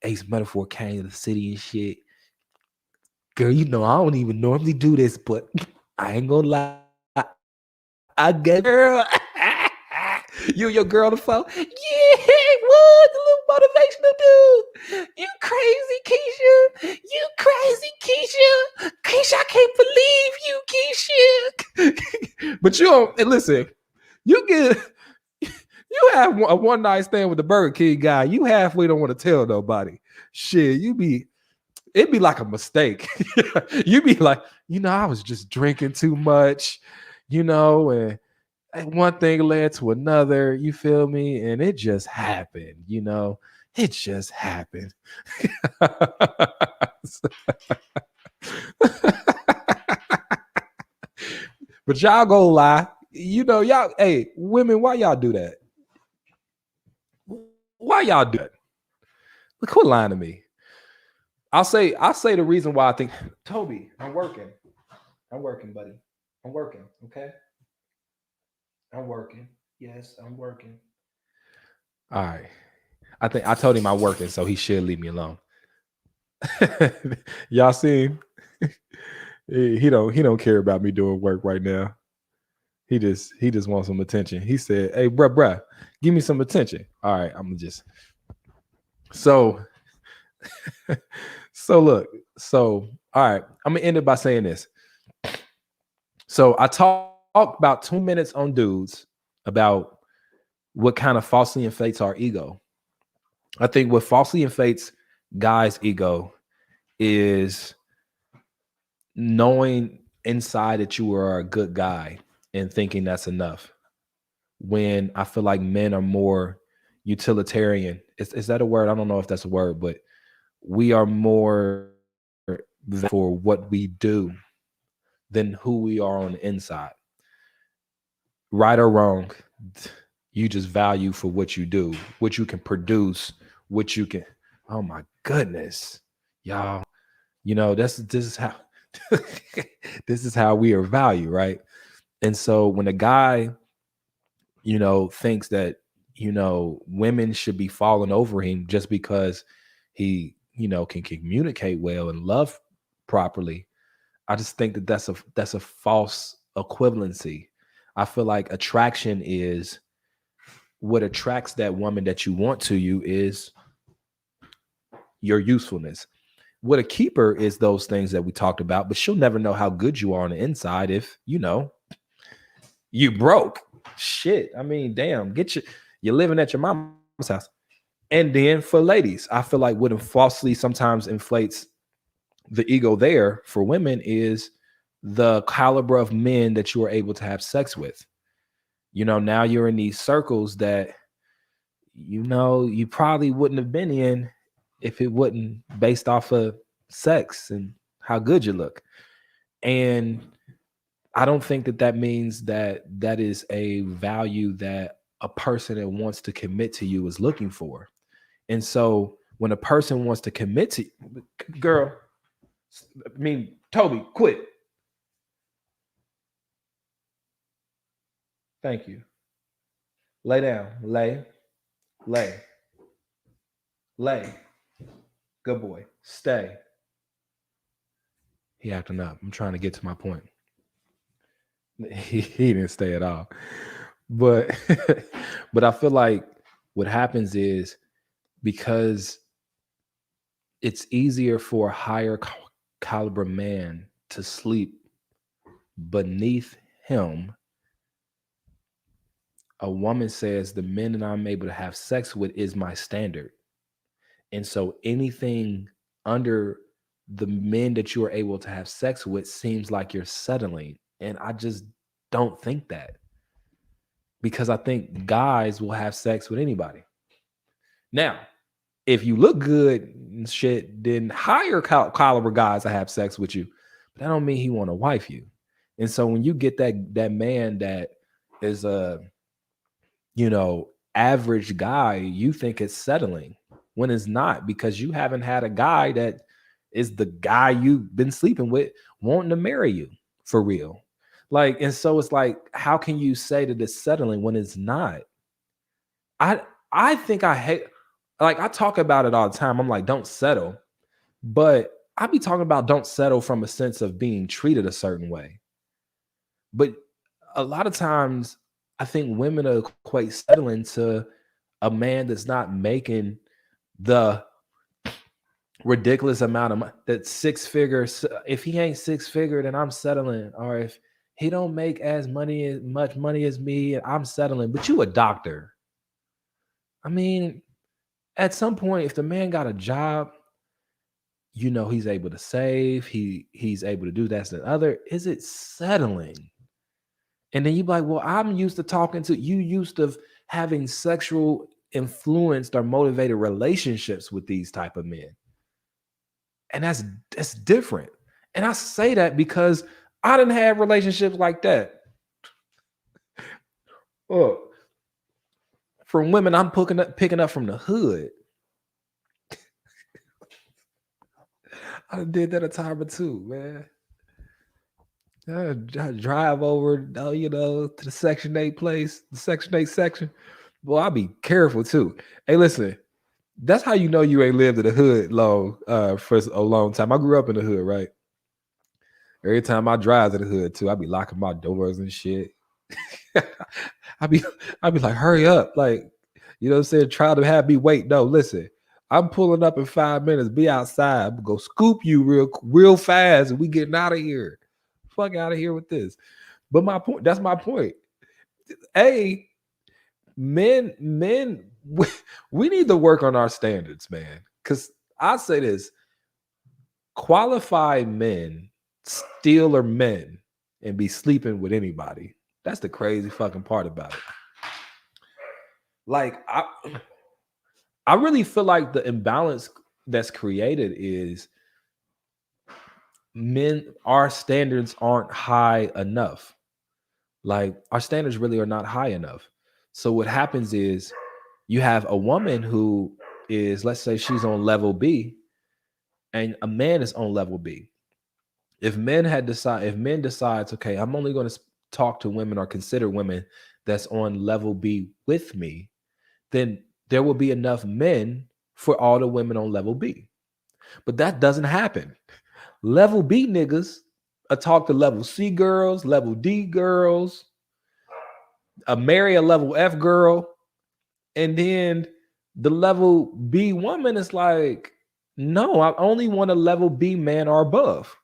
Ace Metaphor came to the city and shit. Girl, I don't even normally do this, but I ain't gonna lie. I get girl. You and your girl on the phone. Yeah, what? The little motivational dude. You crazy, Keisha. You crazy, Keisha. Keisha, I can't believe you, Keisha. But you don't, and listen, you have a one night stand with the Burger King guy. You halfway don't want to tell nobody. Shit, it'd be like a mistake. You'd be like, I was just drinking too much, and one thing led to another, you feel me? And it just happened, it just happened. But y'all go lie. Y'all, hey, women, why y'all do that? Why y'all do that? Look, quit lying to me. I'll say the reason why I think Toby, I'm working. I'm working, buddy. I'm working. Okay. I'm working. Yes, I'm working. All right. I think I told him I'm working, so he should leave me alone. Y'all see him? He don't care about me doing work right now. He just wants some attention. He said, "Hey, bruh, give me some attention." All right, I'm just so so look. So all right, I'm gonna end it by saying this. So I talked about 2 minutes on dudes about what kind of falsely inflates our ego. I think what falsely inflates guys' ego is knowing inside that you are a good guy and thinking that's enough. When I feel like men are more utilitarian. Is that a word? I don't know if that's a word, but we are more for what we do than who we are on the inside. Right or wrong, you just value for what you do, what you can produce, what you can. Oh my goodness, y'all! This is how this is how we are valued, right? And so when a guy, thinks that women should be falling over him just because he can communicate well and love properly, I just think that that's a false equivalency. I feel like attraction is what attracts that woman that you want to you is your usefulness. What a keeper is those things that we talked about, but she'll never know how good you are on the inside if you broke. Shit. I mean, damn, you're living at your mama's house. And then for ladies, I feel like what falsely sometimes inflates the ego there for women is the caliber of men that you are able to have sex with. Now you're in these circles that you probably wouldn't have been in if it wasn't based off of sex and how good you look. And I don't think that means that is a value that a person that wants to commit to you is looking for. And so when a person wants to commit to girl, I mean, Toby, quit. Thank you. Lay down. Lay. Lay. Good boy. Stay. He acting up. I'm trying to get to my point. He didn't stay at all. But but I feel like what happens is because it's easier for a higher caliber man to sleep beneath him. A woman says the men that I'm able to have sex with is my standard. And so anything under the men that you are able to have sex with seems like you're settling. And I just don't think that, because I think guys will have sex with anybody. Now, if you look good and shit, then higher caliber guys will have sex with you. But that don't mean he want to wife you. And so when you get that man that is a average guy, you think it's settling when it's not, because you haven't had a guy that is the guy you've been sleeping with wanting to marry you for real. Like, and so it's like, how can you say that it's settling when it's not? I think I hate, like, I talk about it all the time. I'm like, don't settle. But I be talking about don't settle from a sense of being treated a certain way. But a lot of times I think women equate settling to a man that's not making the ridiculous amount of money, that six figures. If he ain't six figure, then I'm settling. Or if he don't make much money as me, I'm settling. But you a doctor. I mean, at some point, if the man got a job, he's able to save, he's able to do that and the other. Is it settling? And then you be like, well, I'm used to talking to you, used to having sexual influenced or motivated relationships with these type of men. And that's different. And I say that because I didn't have relationships like that. Look, from women I'm picking up from the hood. I did that a time or two, man. I drive over, to the Section 8 place, the Section 8 section. Well, I'll be careful too. Hey, listen, that's how you know you ain't lived in the hood for a long time. I grew up in the hood, right? Every time I drive to the hood too, I be locking my doors and shit. I be like, hurry up, like, you know what I'm saying? Try to have me wait. No, listen, I'm pulling up in 5 minutes. Be outside. I'm gonna go scoop you real fast, and we getting out of here. Fuck out of here with this. But my point, that's my point. A men, we need to work on our standards, man. Because I say this: qualified men still are men and be sleeping with anybody. That's the crazy fucking part about it. Like I really feel like the imbalance that's created is our standards aren't high enough. Like our standards really are not high enough. So what happens is you have a woman who is, let's say she's on level B and a man is on level B. If men decides, okay, I'm only going to talk to women or consider women that's on level B with me, then there will be enough men for all the women on level B. But that doesn't happen. Level B niggas talk to level C girls, level D girls, marry a level F girl, and then the level B woman is like, no, I only want a level B man or above.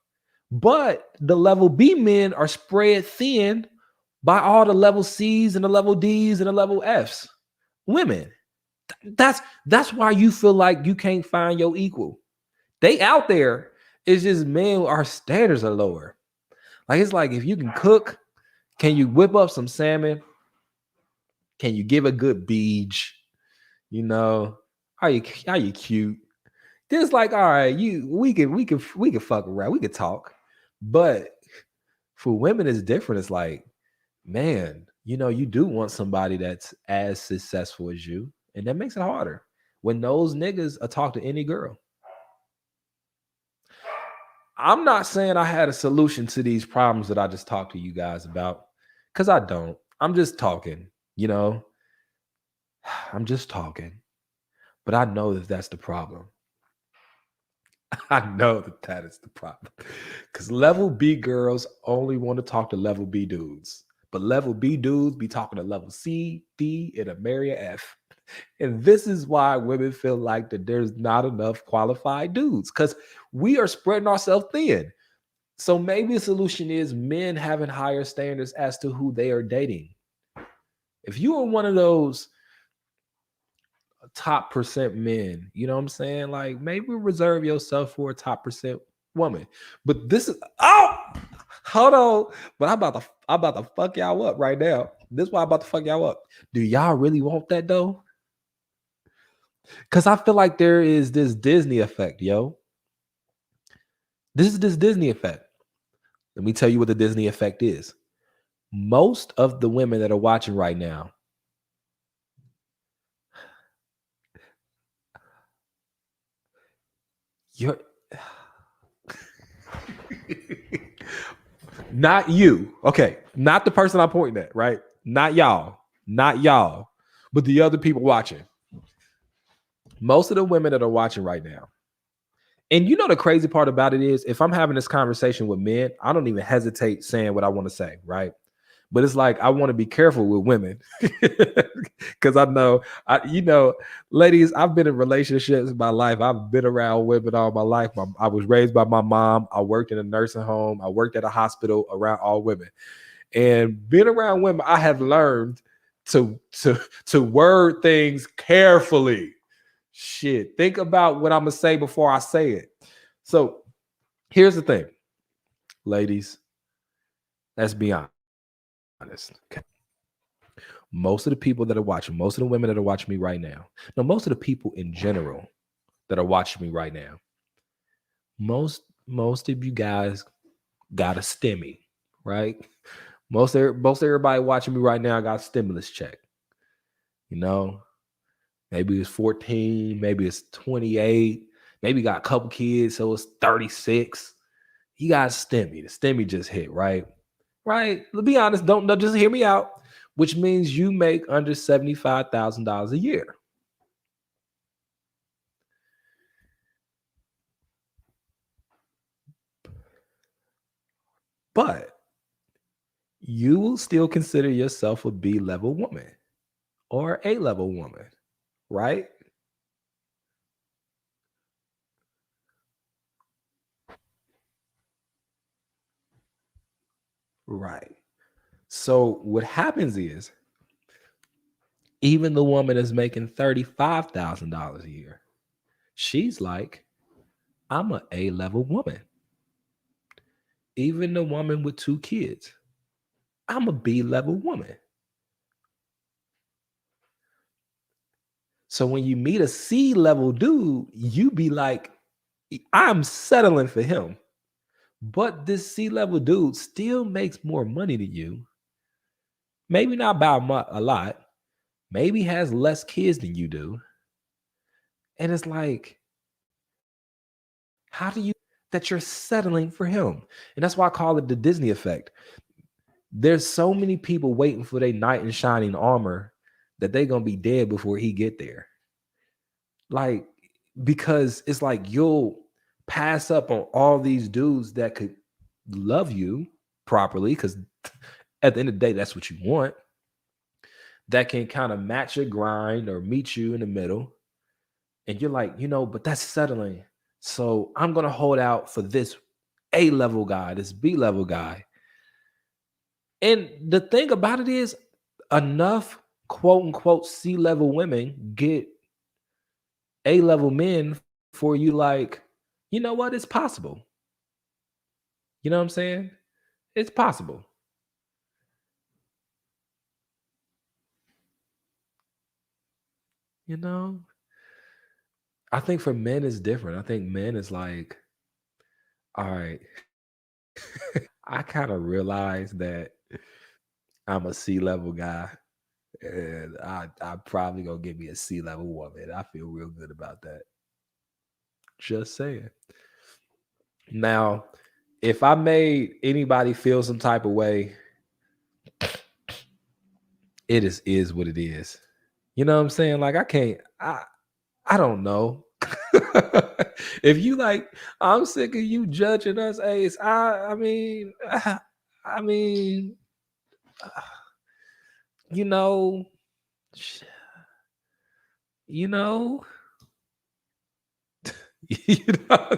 But the level B men are spread thin by all the level C's and the level D's and the level F's. Women. That's why you feel like you can't find your equal. They out there. It's just, man, our standards are lower. Like, it's like, if you can cook, can you whip up some salmon? Can you give a good beach? You know, are you cute? Just like, all right, we can fuck around, we can talk. But for women, it's different. It's like, man, you do want somebody that's as successful as you, and that makes it harder when those niggas talk to any girl. I'm not saying I had a solution to these problems that I just talked to you guys about, because I don't. I'm just talking, I'm just talking. But I know that that's the problem. I know that is the problem. Because level B girls only want to talk to level B dudes. But level B dudes be talking to level C, D, and a myriad F. And this is why women feel like that there's not enough qualified dudes, because we are spreading ourselves thin. So maybe the solution is men having higher standards as to who they are dating. If you are one of those top percent men, you know what I'm saying? Like, maybe reserve yourself for a top percent woman. But this is, hold on. But I'm about to fuck y'all up right now. This is why I'm about to fuck y'all up. Do y'all really want that though? Because I feel like there is this Disney effect, yo. This is this Disney effect. Let me tell you what the Disney effect is. Most of the women that are watching right now, you're not you. Okay. Not the person I'm pointing at, right? Not y'all. Not y'all. But the other people watching. Most of the women that are watching right now. And the crazy part about it is, if I'm having this conversation with men, I don't even hesitate saying what I want to say, right? But it's like, I want to be careful with women because I know, ladies, I've been in relationships in my life. I've been around women all my life. I was raised by my mom. I worked in a nursing home. I worked at a hospital around all women. And being around women, I have learned to word things carefully. Shit, think about what I'm going to say before I say it. So here's the thing, ladies, let's be honest. Okay. Most of the people that are watching, most of the women that are watching me right now, no, most of the people in general that are watching me right now, most of you guys got a STEMI, right? Most everybody watching me right now got a stimulus check. You know, maybe it's 14, maybe it's 28, maybe got a couple kids, so it's 36. You got stimmy. The stimmy just hit, right? Right. Let's be honest. Don't just hear me out. Which means you make under $75,000 a year. But you will still consider yourself a B level woman or A level woman, right? Right. So what happens is even the woman is making $35,000 a year. She's like, I'm a A level woman. Even the woman with two kids, I'm a B level woman. So when you meet a C level dude, you be like, I'm settling for him. But this C level dude still makes more money than you. Maybe not by a lot. Maybe has less kids than you do. And it's like, how do you that you're settling for him? And that's why I call it the Disney effect. There's so many people waiting for their knight in shining armor that they're gonna be dead before he get there. Like, because it's like you'll pass up on all these dudes that could love you properly, because at the end of the day, that's what you want. That can kind of match your grind or meet you in the middle. And you're like, but that's settling. So I'm gonna hold out for this A level guy, this B level guy. And the thing about it is, enough quote unquote C level women get A level men for you, like, you know what? It's possible. You know what I'm saying? It's possible. You know, I think for men it's different. I think men is like, all right, I kind of realized that I'm a C level guy, and I probably gonna get me a C level woman. I feel real good about that. Just saying. Now, if I made anybody feel some type of way, it is what it is. You know what I'm saying? Like I don't know. If you like, I'm sick of you judging us, Ace. I mean, I mean, you know, sh- you know, you know.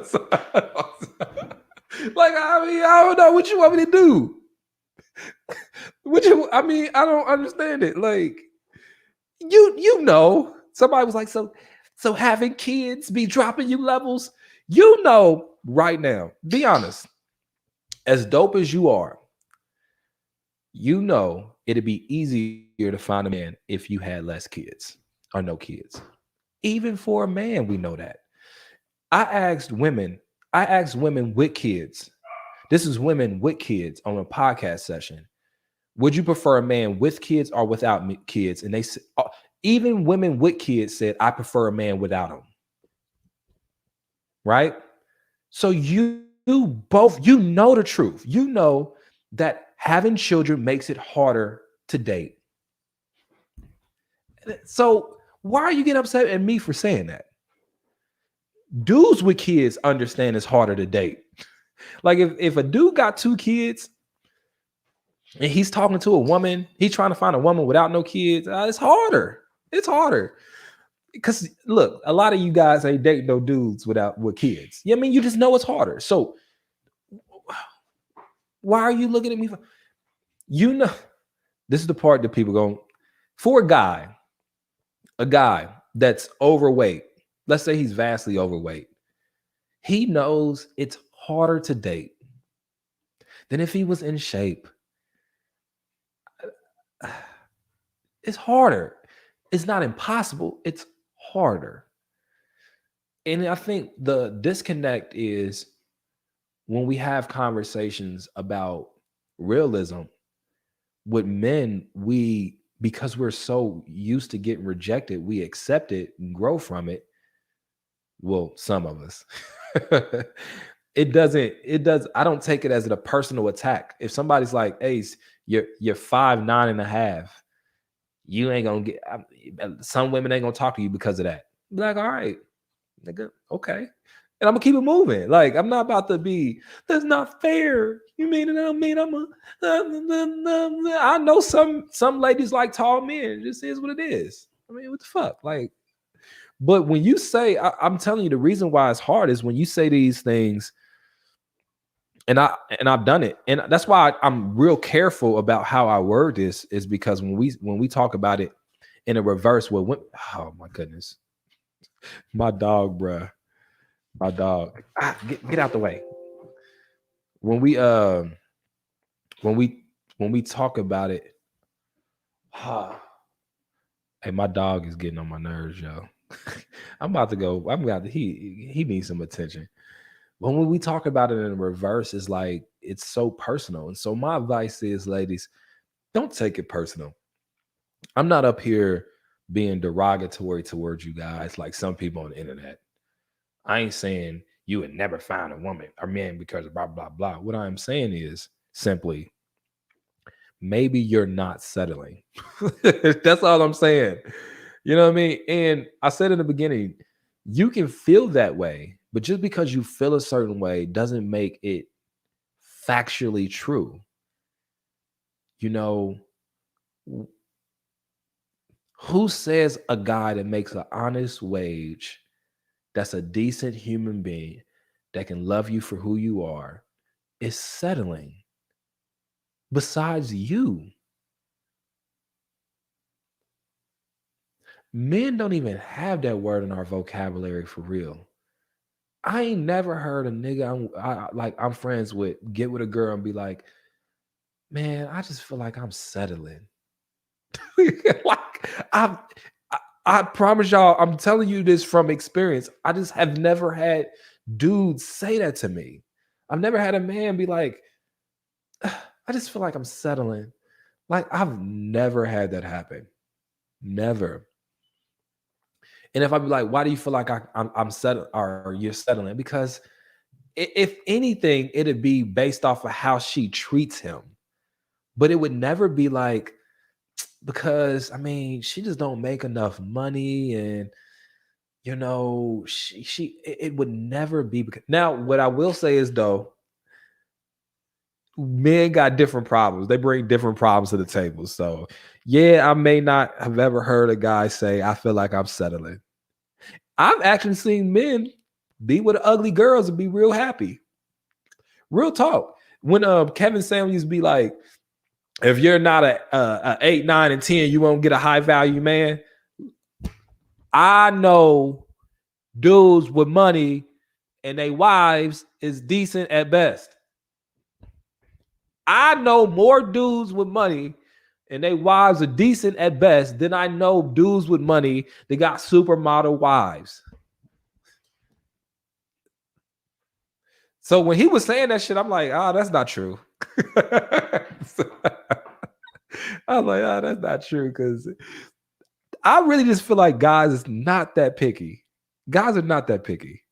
Like, I mean, I don't know what you want me to do. I mean, I don't understand it. Like, somebody was like, so having kids be dropping you levels. Right now, be honest, as dope as you are, it'd be easier to find a man if you had less kids or no kids. Even for a man, we know that. I asked women, I asked women with kids. This is women with kids on a podcast session. Would you prefer a man with kids or without kids? And they said, even women with kids said, I prefer a man without them. Right? So you both, the truth. You know that having children makes it harder to date. So why are you getting upset at me for saying that? Dudes with kids understand it's harder to date. Like, if a dude got two kids and he's talking to a woman, he's trying to find a woman without no kids, it's harder. It's harder. Because look, a lot of you guys ain't dating no dudes with kids. Yeah, I mean, you just know it's harder. So why are you looking at me? You know, this is the part that people go, for a guy that's overweight, let's say he's vastly overweight, he knows it's harder to date than if he was in shape. It's harder. It's not impossible, it's harder. And I think the disconnect is when we have conversations about realism, with men, because we're so used to getting rejected, we accept it and grow from it. Well, some of us. I don't take it as a personal attack. If somebody's like, hey, you're 5'9.5", you ain't gonna get some women ain't gonna talk to you because of that. Be like, all right, nigga, okay. And I'm gonna keep it moving. Like, I'm not about to be, that's not fair. You mean it? I mean, I know some ladies like tall men. It just is what it is. I mean, what the fuck? Like, but when you say, I'm telling you, the reason why it's hard is when you say these things, and I've done it, and that's why I'm real careful about how I word this, is because when we talk about it in a reverse, oh my goodness, my dog, bruh, my dog, get out the way. When we when we talk about it, hey, my dog is getting on my nerves, yo. I'm about to go. He needs some attention. But when we talk about it in reverse, it's like it's so personal. And so my advice is, ladies, don't take it personal. I'm not up here being derogatory towards you guys like some people on the internet. I ain't saying you would never find a woman or man because of blah, blah, blah. What I'm saying is simply, maybe you're not settling. That's all I'm saying. You know what I mean? And I said in the beginning, you can feel that way, but just because you feel a certain way doesn't make it factually true. You know, who says a guy that makes an honest wage, that's a decent human being, that can love you for who you are, is settling besides you? Men don't even have that word in our vocabulary for real. I ain't never heard a nigga I'm friends with get with a girl and be like, man, I just feel like I'm settling. Like, I promise y'all, I'm telling you this from experience. I just have never had dudes say that to me. I've never had a man be like, I just feel like I'm settling. Like, I've never had that happen. Never. And if I be like, why do you feel like I'm settling or you're settling? Because if anything, it'd be based off of how she treats him. But it would never be like, because I mean, she just don't make enough money, and you know, it would never be because now what I will say is though, men got different problems. They bring different problems to the table. So yeah, I may not have ever heard a guy say, I feel like I'm settling. I've actually seen men be with ugly girls and be real happy. Real talk. When Kevin Samuels used to be like, if you're not a 8, 9, and 10, you won't get a high value man. I know dudes with money and they wives is decent at best. I know more dudes with money and they wives are decent at best than I know dudes with money that got supermodel wives. So when he was saying that shit, I'm like, that's not true. I'm like, that's not true, because I really just feel like guys is not that picky. Guys are not that picky.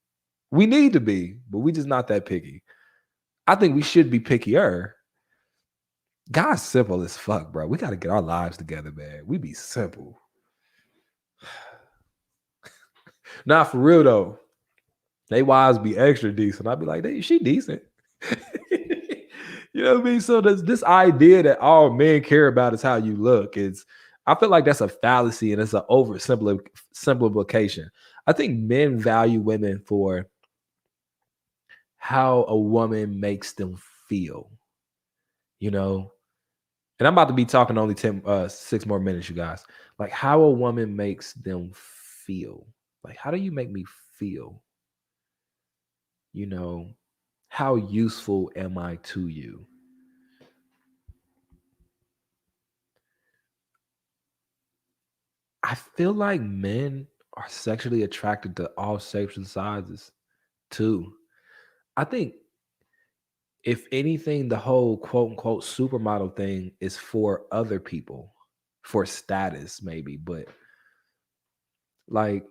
We need to be, but we just not that picky. I think we should be pickier. Guys simple as fuck, bro. We got to get our lives together, man. We be simple. Not for real though. They wives be extra decent. I'd be like, she decent. You know what I mean? So this idea that all men care about is how you look. I feel like that's a fallacy and it's an oversimplification. I think men value women for how a woman makes them feel, you know? And I'm about to be talking only 6 more minutes, you guys. Like how a woman makes them feel. Like, how do you make me feel? You know, how useful am I to you? I feel like men are sexually attracted to all shapes and sizes too. I think if anything, the whole quote unquote supermodel thing is for other people, for status, maybe. But like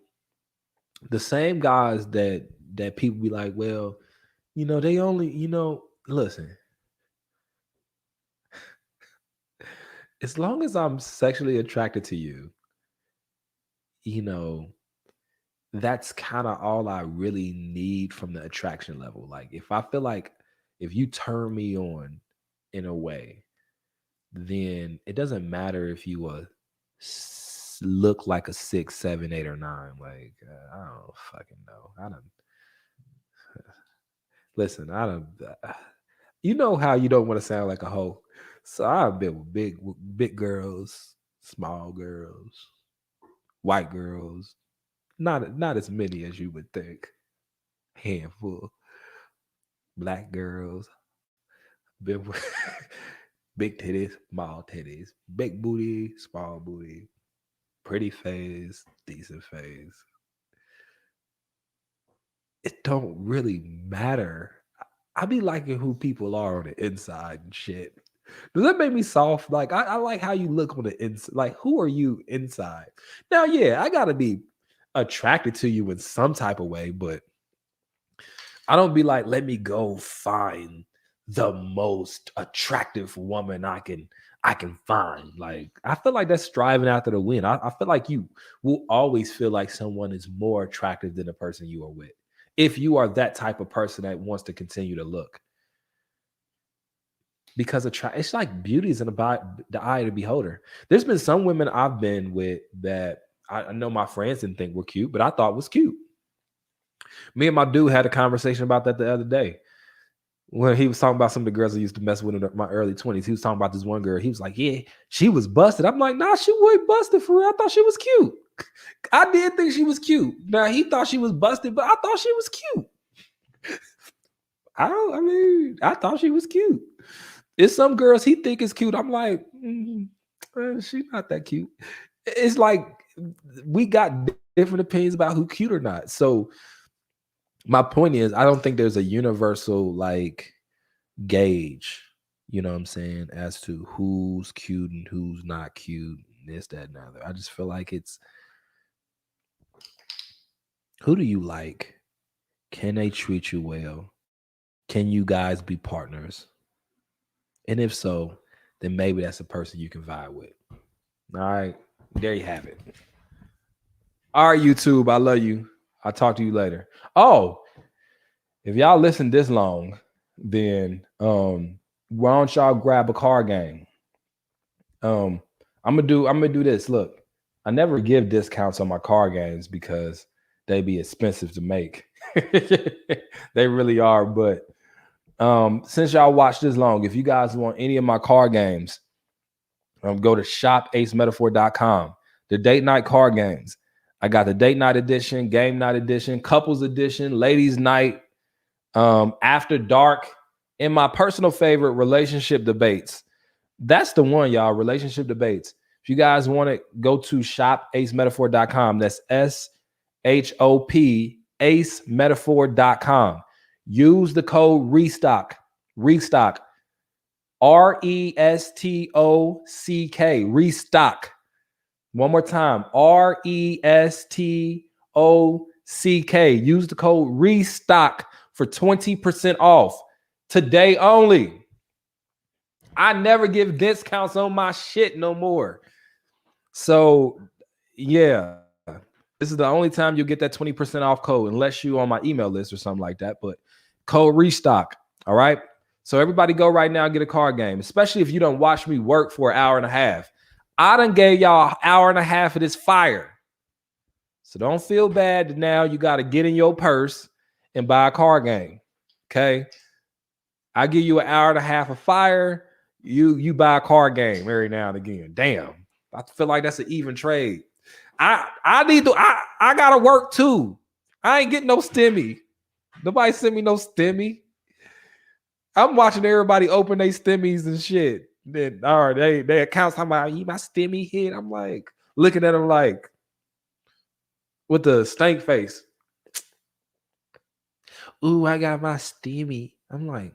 the same guys that people be like, well, they only, listen, as long as I'm sexually attracted to you, you know, that's kind of all I really need from the attraction level. Like if I feel like if you turn me on in a way, then it doesn't matter if you look like a 6, 7, 8, or 9. Like I don't fucking know. I don't listen. I don't. You know how you don't want to sound like a hoe. So I've been with big girls, small girls, white girls. Not as many as you would think. Handful. Black girls. Been with big titties, small titties, big booty, small booty, pretty face, decent face. It don't really matter. I be liking who people are on the inside and shit. Does that make me soft? Like I like how you look on the inside. Like who are you inside? Now, yeah, I gotta be attracted to you in some type of way, but I don't be like, let me go find the most attractive woman I can find. Like I feel like that's striving after the win. I feel like you will always feel like someone is more attractive than the person you are with. If you are that type of person that wants to continue to look. Because it's like beauty is in the eye of the beholder. There's been some women I've been with that I know my friends didn't think were cute, but I thought was cute. Me and my dude had a conversation about that the other day when he was talking about some of the girls I used to mess with in my early 20s. He was talking about this one girl. He was like, yeah, she was busted. I'm like, nah, she wasn't busted for real. I thought she was cute. I did think she was cute. Now he thought she was busted, but I thought she was cute. I thought she was cute. It's some girls he think is cute. I'm like, she's not that cute. It's like we got different opinions about who cute or not. So my point is, I don't think there's a universal like gauge, you know what I'm saying, as to who's cute and who's not cute, this, that, and the other. I just feel like it's who do you like? Can they treat you well? Can you guys be partners? And if so, then maybe that's a person you can vibe with. All right. There you have it. All right, YouTube. I love you. I'll talk to you later. Oh, if y'all listen this long, then why don't y'all grab a card game? I'm gonna do this. Look, I never give discounts on my card games because they be expensive to make. They really are. But since y'all watched this long, if you guys want any of my card games, go to shopacemetaphor.com. The date night card games. I got the date night edition, game night edition, couples edition, ladies night, after dark, and my personal favorite, relationship debates. That's the one, y'all. Relationship debates. If you guys want it, go to shopacemetaphor.com. That's SHOP acemetaphor.com. Use the code restock. Restock. RESTOCK. Restock. One more time. RESTOCK. Use the code restock for 20% off. Today only. I never give discounts on my shit no more. So, yeah. This is the only time you'll get that 20% off code unless you on my email list or something like that. But code restock. All right. So everybody go right now and get a card game, especially if you don't watch me work for an hour and a half. I done gave y'all an hour and a half of this fire. So don't feel bad that now you got to get in your purse and buy a card game. Okay. I give you an hour and a half of fire. You buy a card game every now and again. Damn. I feel like that's an even trade. I gotta work too. I ain't getting no stimmy. Nobody sent me no stimmy. I'm watching everybody open their stimmies and shit. Then all right, they accounts talking about my stimmy hit. I'm like looking at them like with the stank face. Ooh, I got my stimmy. I'm like,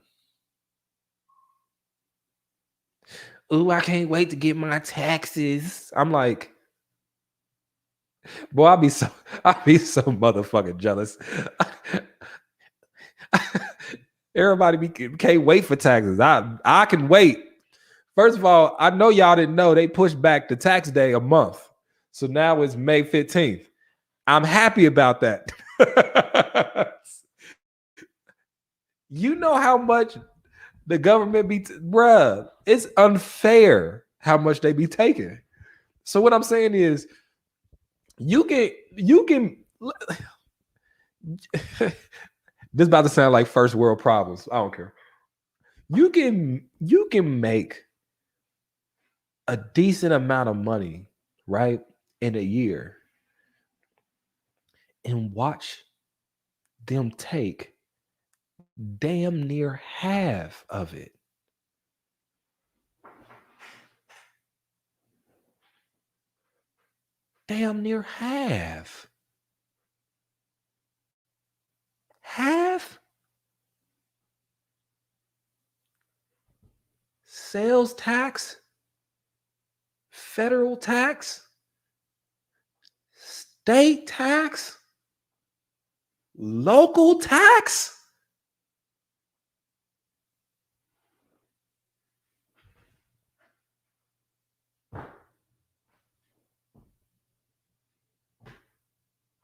ooh, I can't wait to get my taxes. I'm like, boy, I'll be so motherfucking jealous. Can't wait for taxes. I can wait. First of all, I know y'all didn't know they pushed back the tax day a month. So now it's May 15th. I'm happy about that. You know how much the government bruh, it's unfair how much they be taking. So what I'm saying is you can this about to sound like first world problems. I don't care. You can make a decent amount of money, right, in a year, and watch them take damn near half of it. Damn near half. Half? Sales tax, federal tax, state tax, local tax.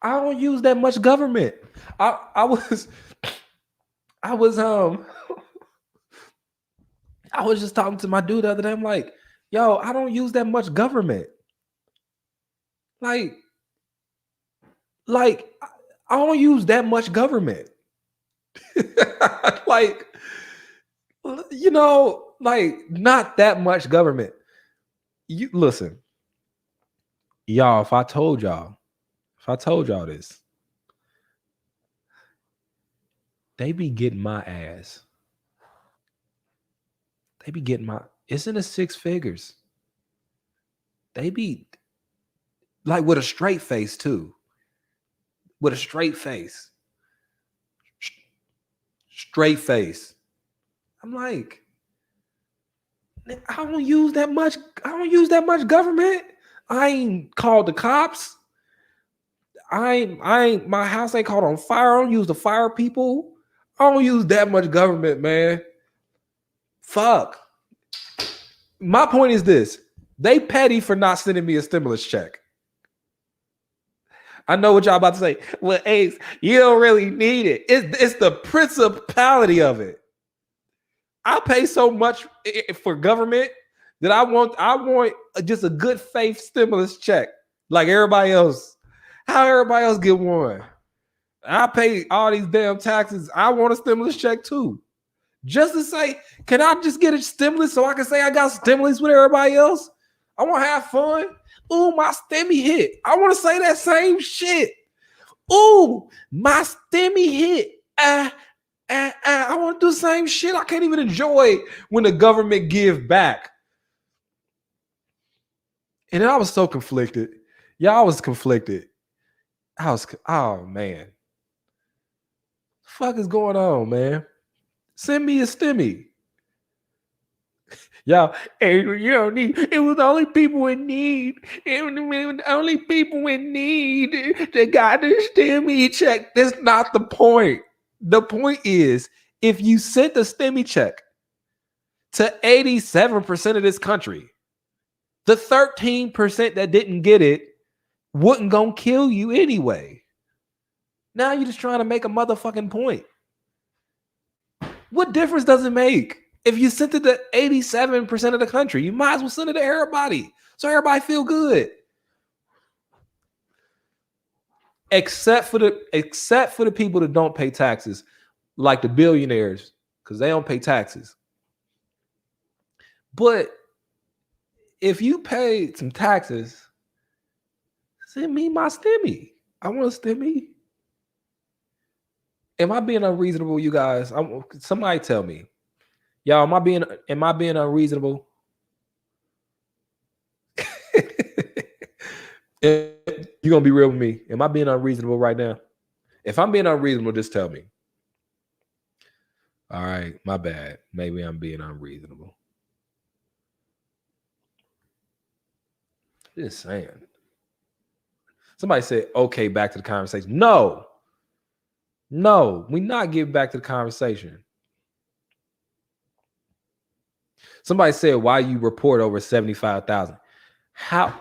I don't use that much government. I was I was just talking to my dude the other day. I'm like, yo, I don't use that much government. Like I don't use that much government. Like, you know, like not that much government. You listen, y'all, if I told y'all this, they be getting my ass. They be getting my, it's in the six figures. They be like with a straight face too. With a straight face. Straight face. I'm like, I don't use that much. I don't use that much government. I ain't called the cops. I ain't my house ain't caught on fire. I don't use the fire people. I don't use that much government, man. Fuck. My point is this. They petty for not sending me a stimulus check. I know what y'all about to say. Well, Ace, you don't really need it. It's the principality of it. I pay so much for government that I want just a good faith stimulus check like everybody else. How everybody else get one? I pay all these damn taxes. I want a stimulus check too. Just to say, can I just get a stimulus so I can say I got stimulus with everybody else? I want to have fun. Ooh, my stimmy hit. I want to say that same shit. Ooh, my stimmy hit. I want to do the same shit. I can't even enjoy when the government give back. And then I was so conflicted. Y'all was conflicted. Oh man. Fuck is going on, man? Send me a stimmy. Y'all, hey, you don't need, it was only people in need. It was only people in need that got the stimmy check. That's not the point. The point is, if you sent the stimmy check to 87% of this country, the 13% that didn't get it wouldn't gonna kill you anyway. Now you're just trying to make a motherfucking point. What difference does it make? If you sent it to 87% of the country, you might as well send it to everybody. So everybody feel good. Except for the people that don't pay taxes, like the billionaires, because they don't pay taxes. But if you pay some taxes, send me my stimmy. I want a stimmy. Am I being unreasonable, you guys? Somebody tell me. Y'all, am I being unreasonable? You're gonna be real with me. Am I being unreasonable right now? If I'm being unreasonable, just tell me. All right, my bad. Maybe I'm being unreasonable. Just saying. Somebody said, okay, back to the conversation. No, we not getting back to the conversation. Somebody said, why you report over 75,000?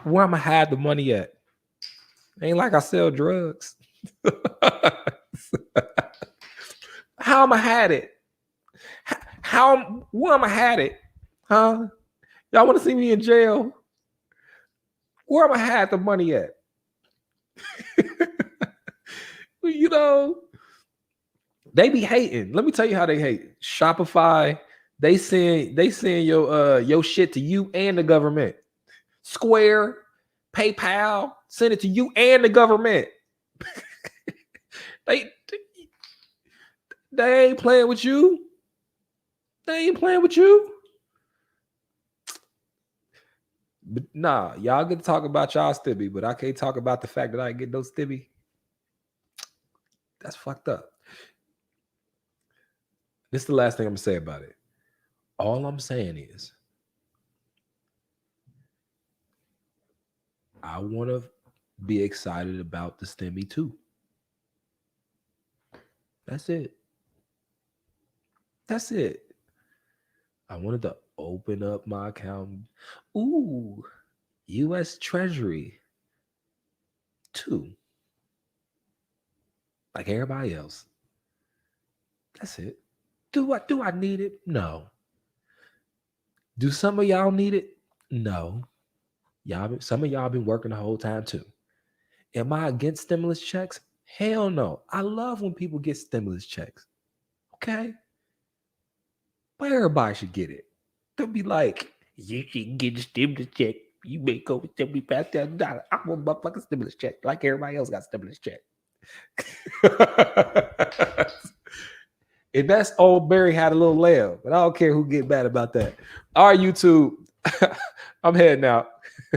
Where am I hide the money at? Ain't like I sell drugs. How am I hide it? Where am I hide it? Huh? Y'all want to see me in jail? Where am I hide the money at? You know, they be hating. Let me tell you how they hate. Shopify, they send your shit to you and the government. Square, PayPal, send it to you and the government. they ain't playing with you. They ain't playing with you. But nah, y'all get to talk about y'all stibby, but I can't talk about the fact that I ain't get no stibby. That's fucked up. This is the last thing I'm gonna say about it. All I'm saying is, I want to be excited about the stimmy too. That's it. That's it. I wanted to open up my account. Ooh, U.S. Treasury too. Like everybody else. That's it. Do I need it? No. Do some of y'all need it? No. Some of y'all been working the whole time too. Am I against stimulus checks? Hell no. I love when people get stimulus checks. Okay? But everybody should get it. They'll be like, you should get a stimulus check. You make over $75,000. I want a motherfucking stimulus check. Like everybody else got stimulus check. If that's old Barry had a little lamb, but I don't care who get mad about that. All right, YouTube. I'm heading out.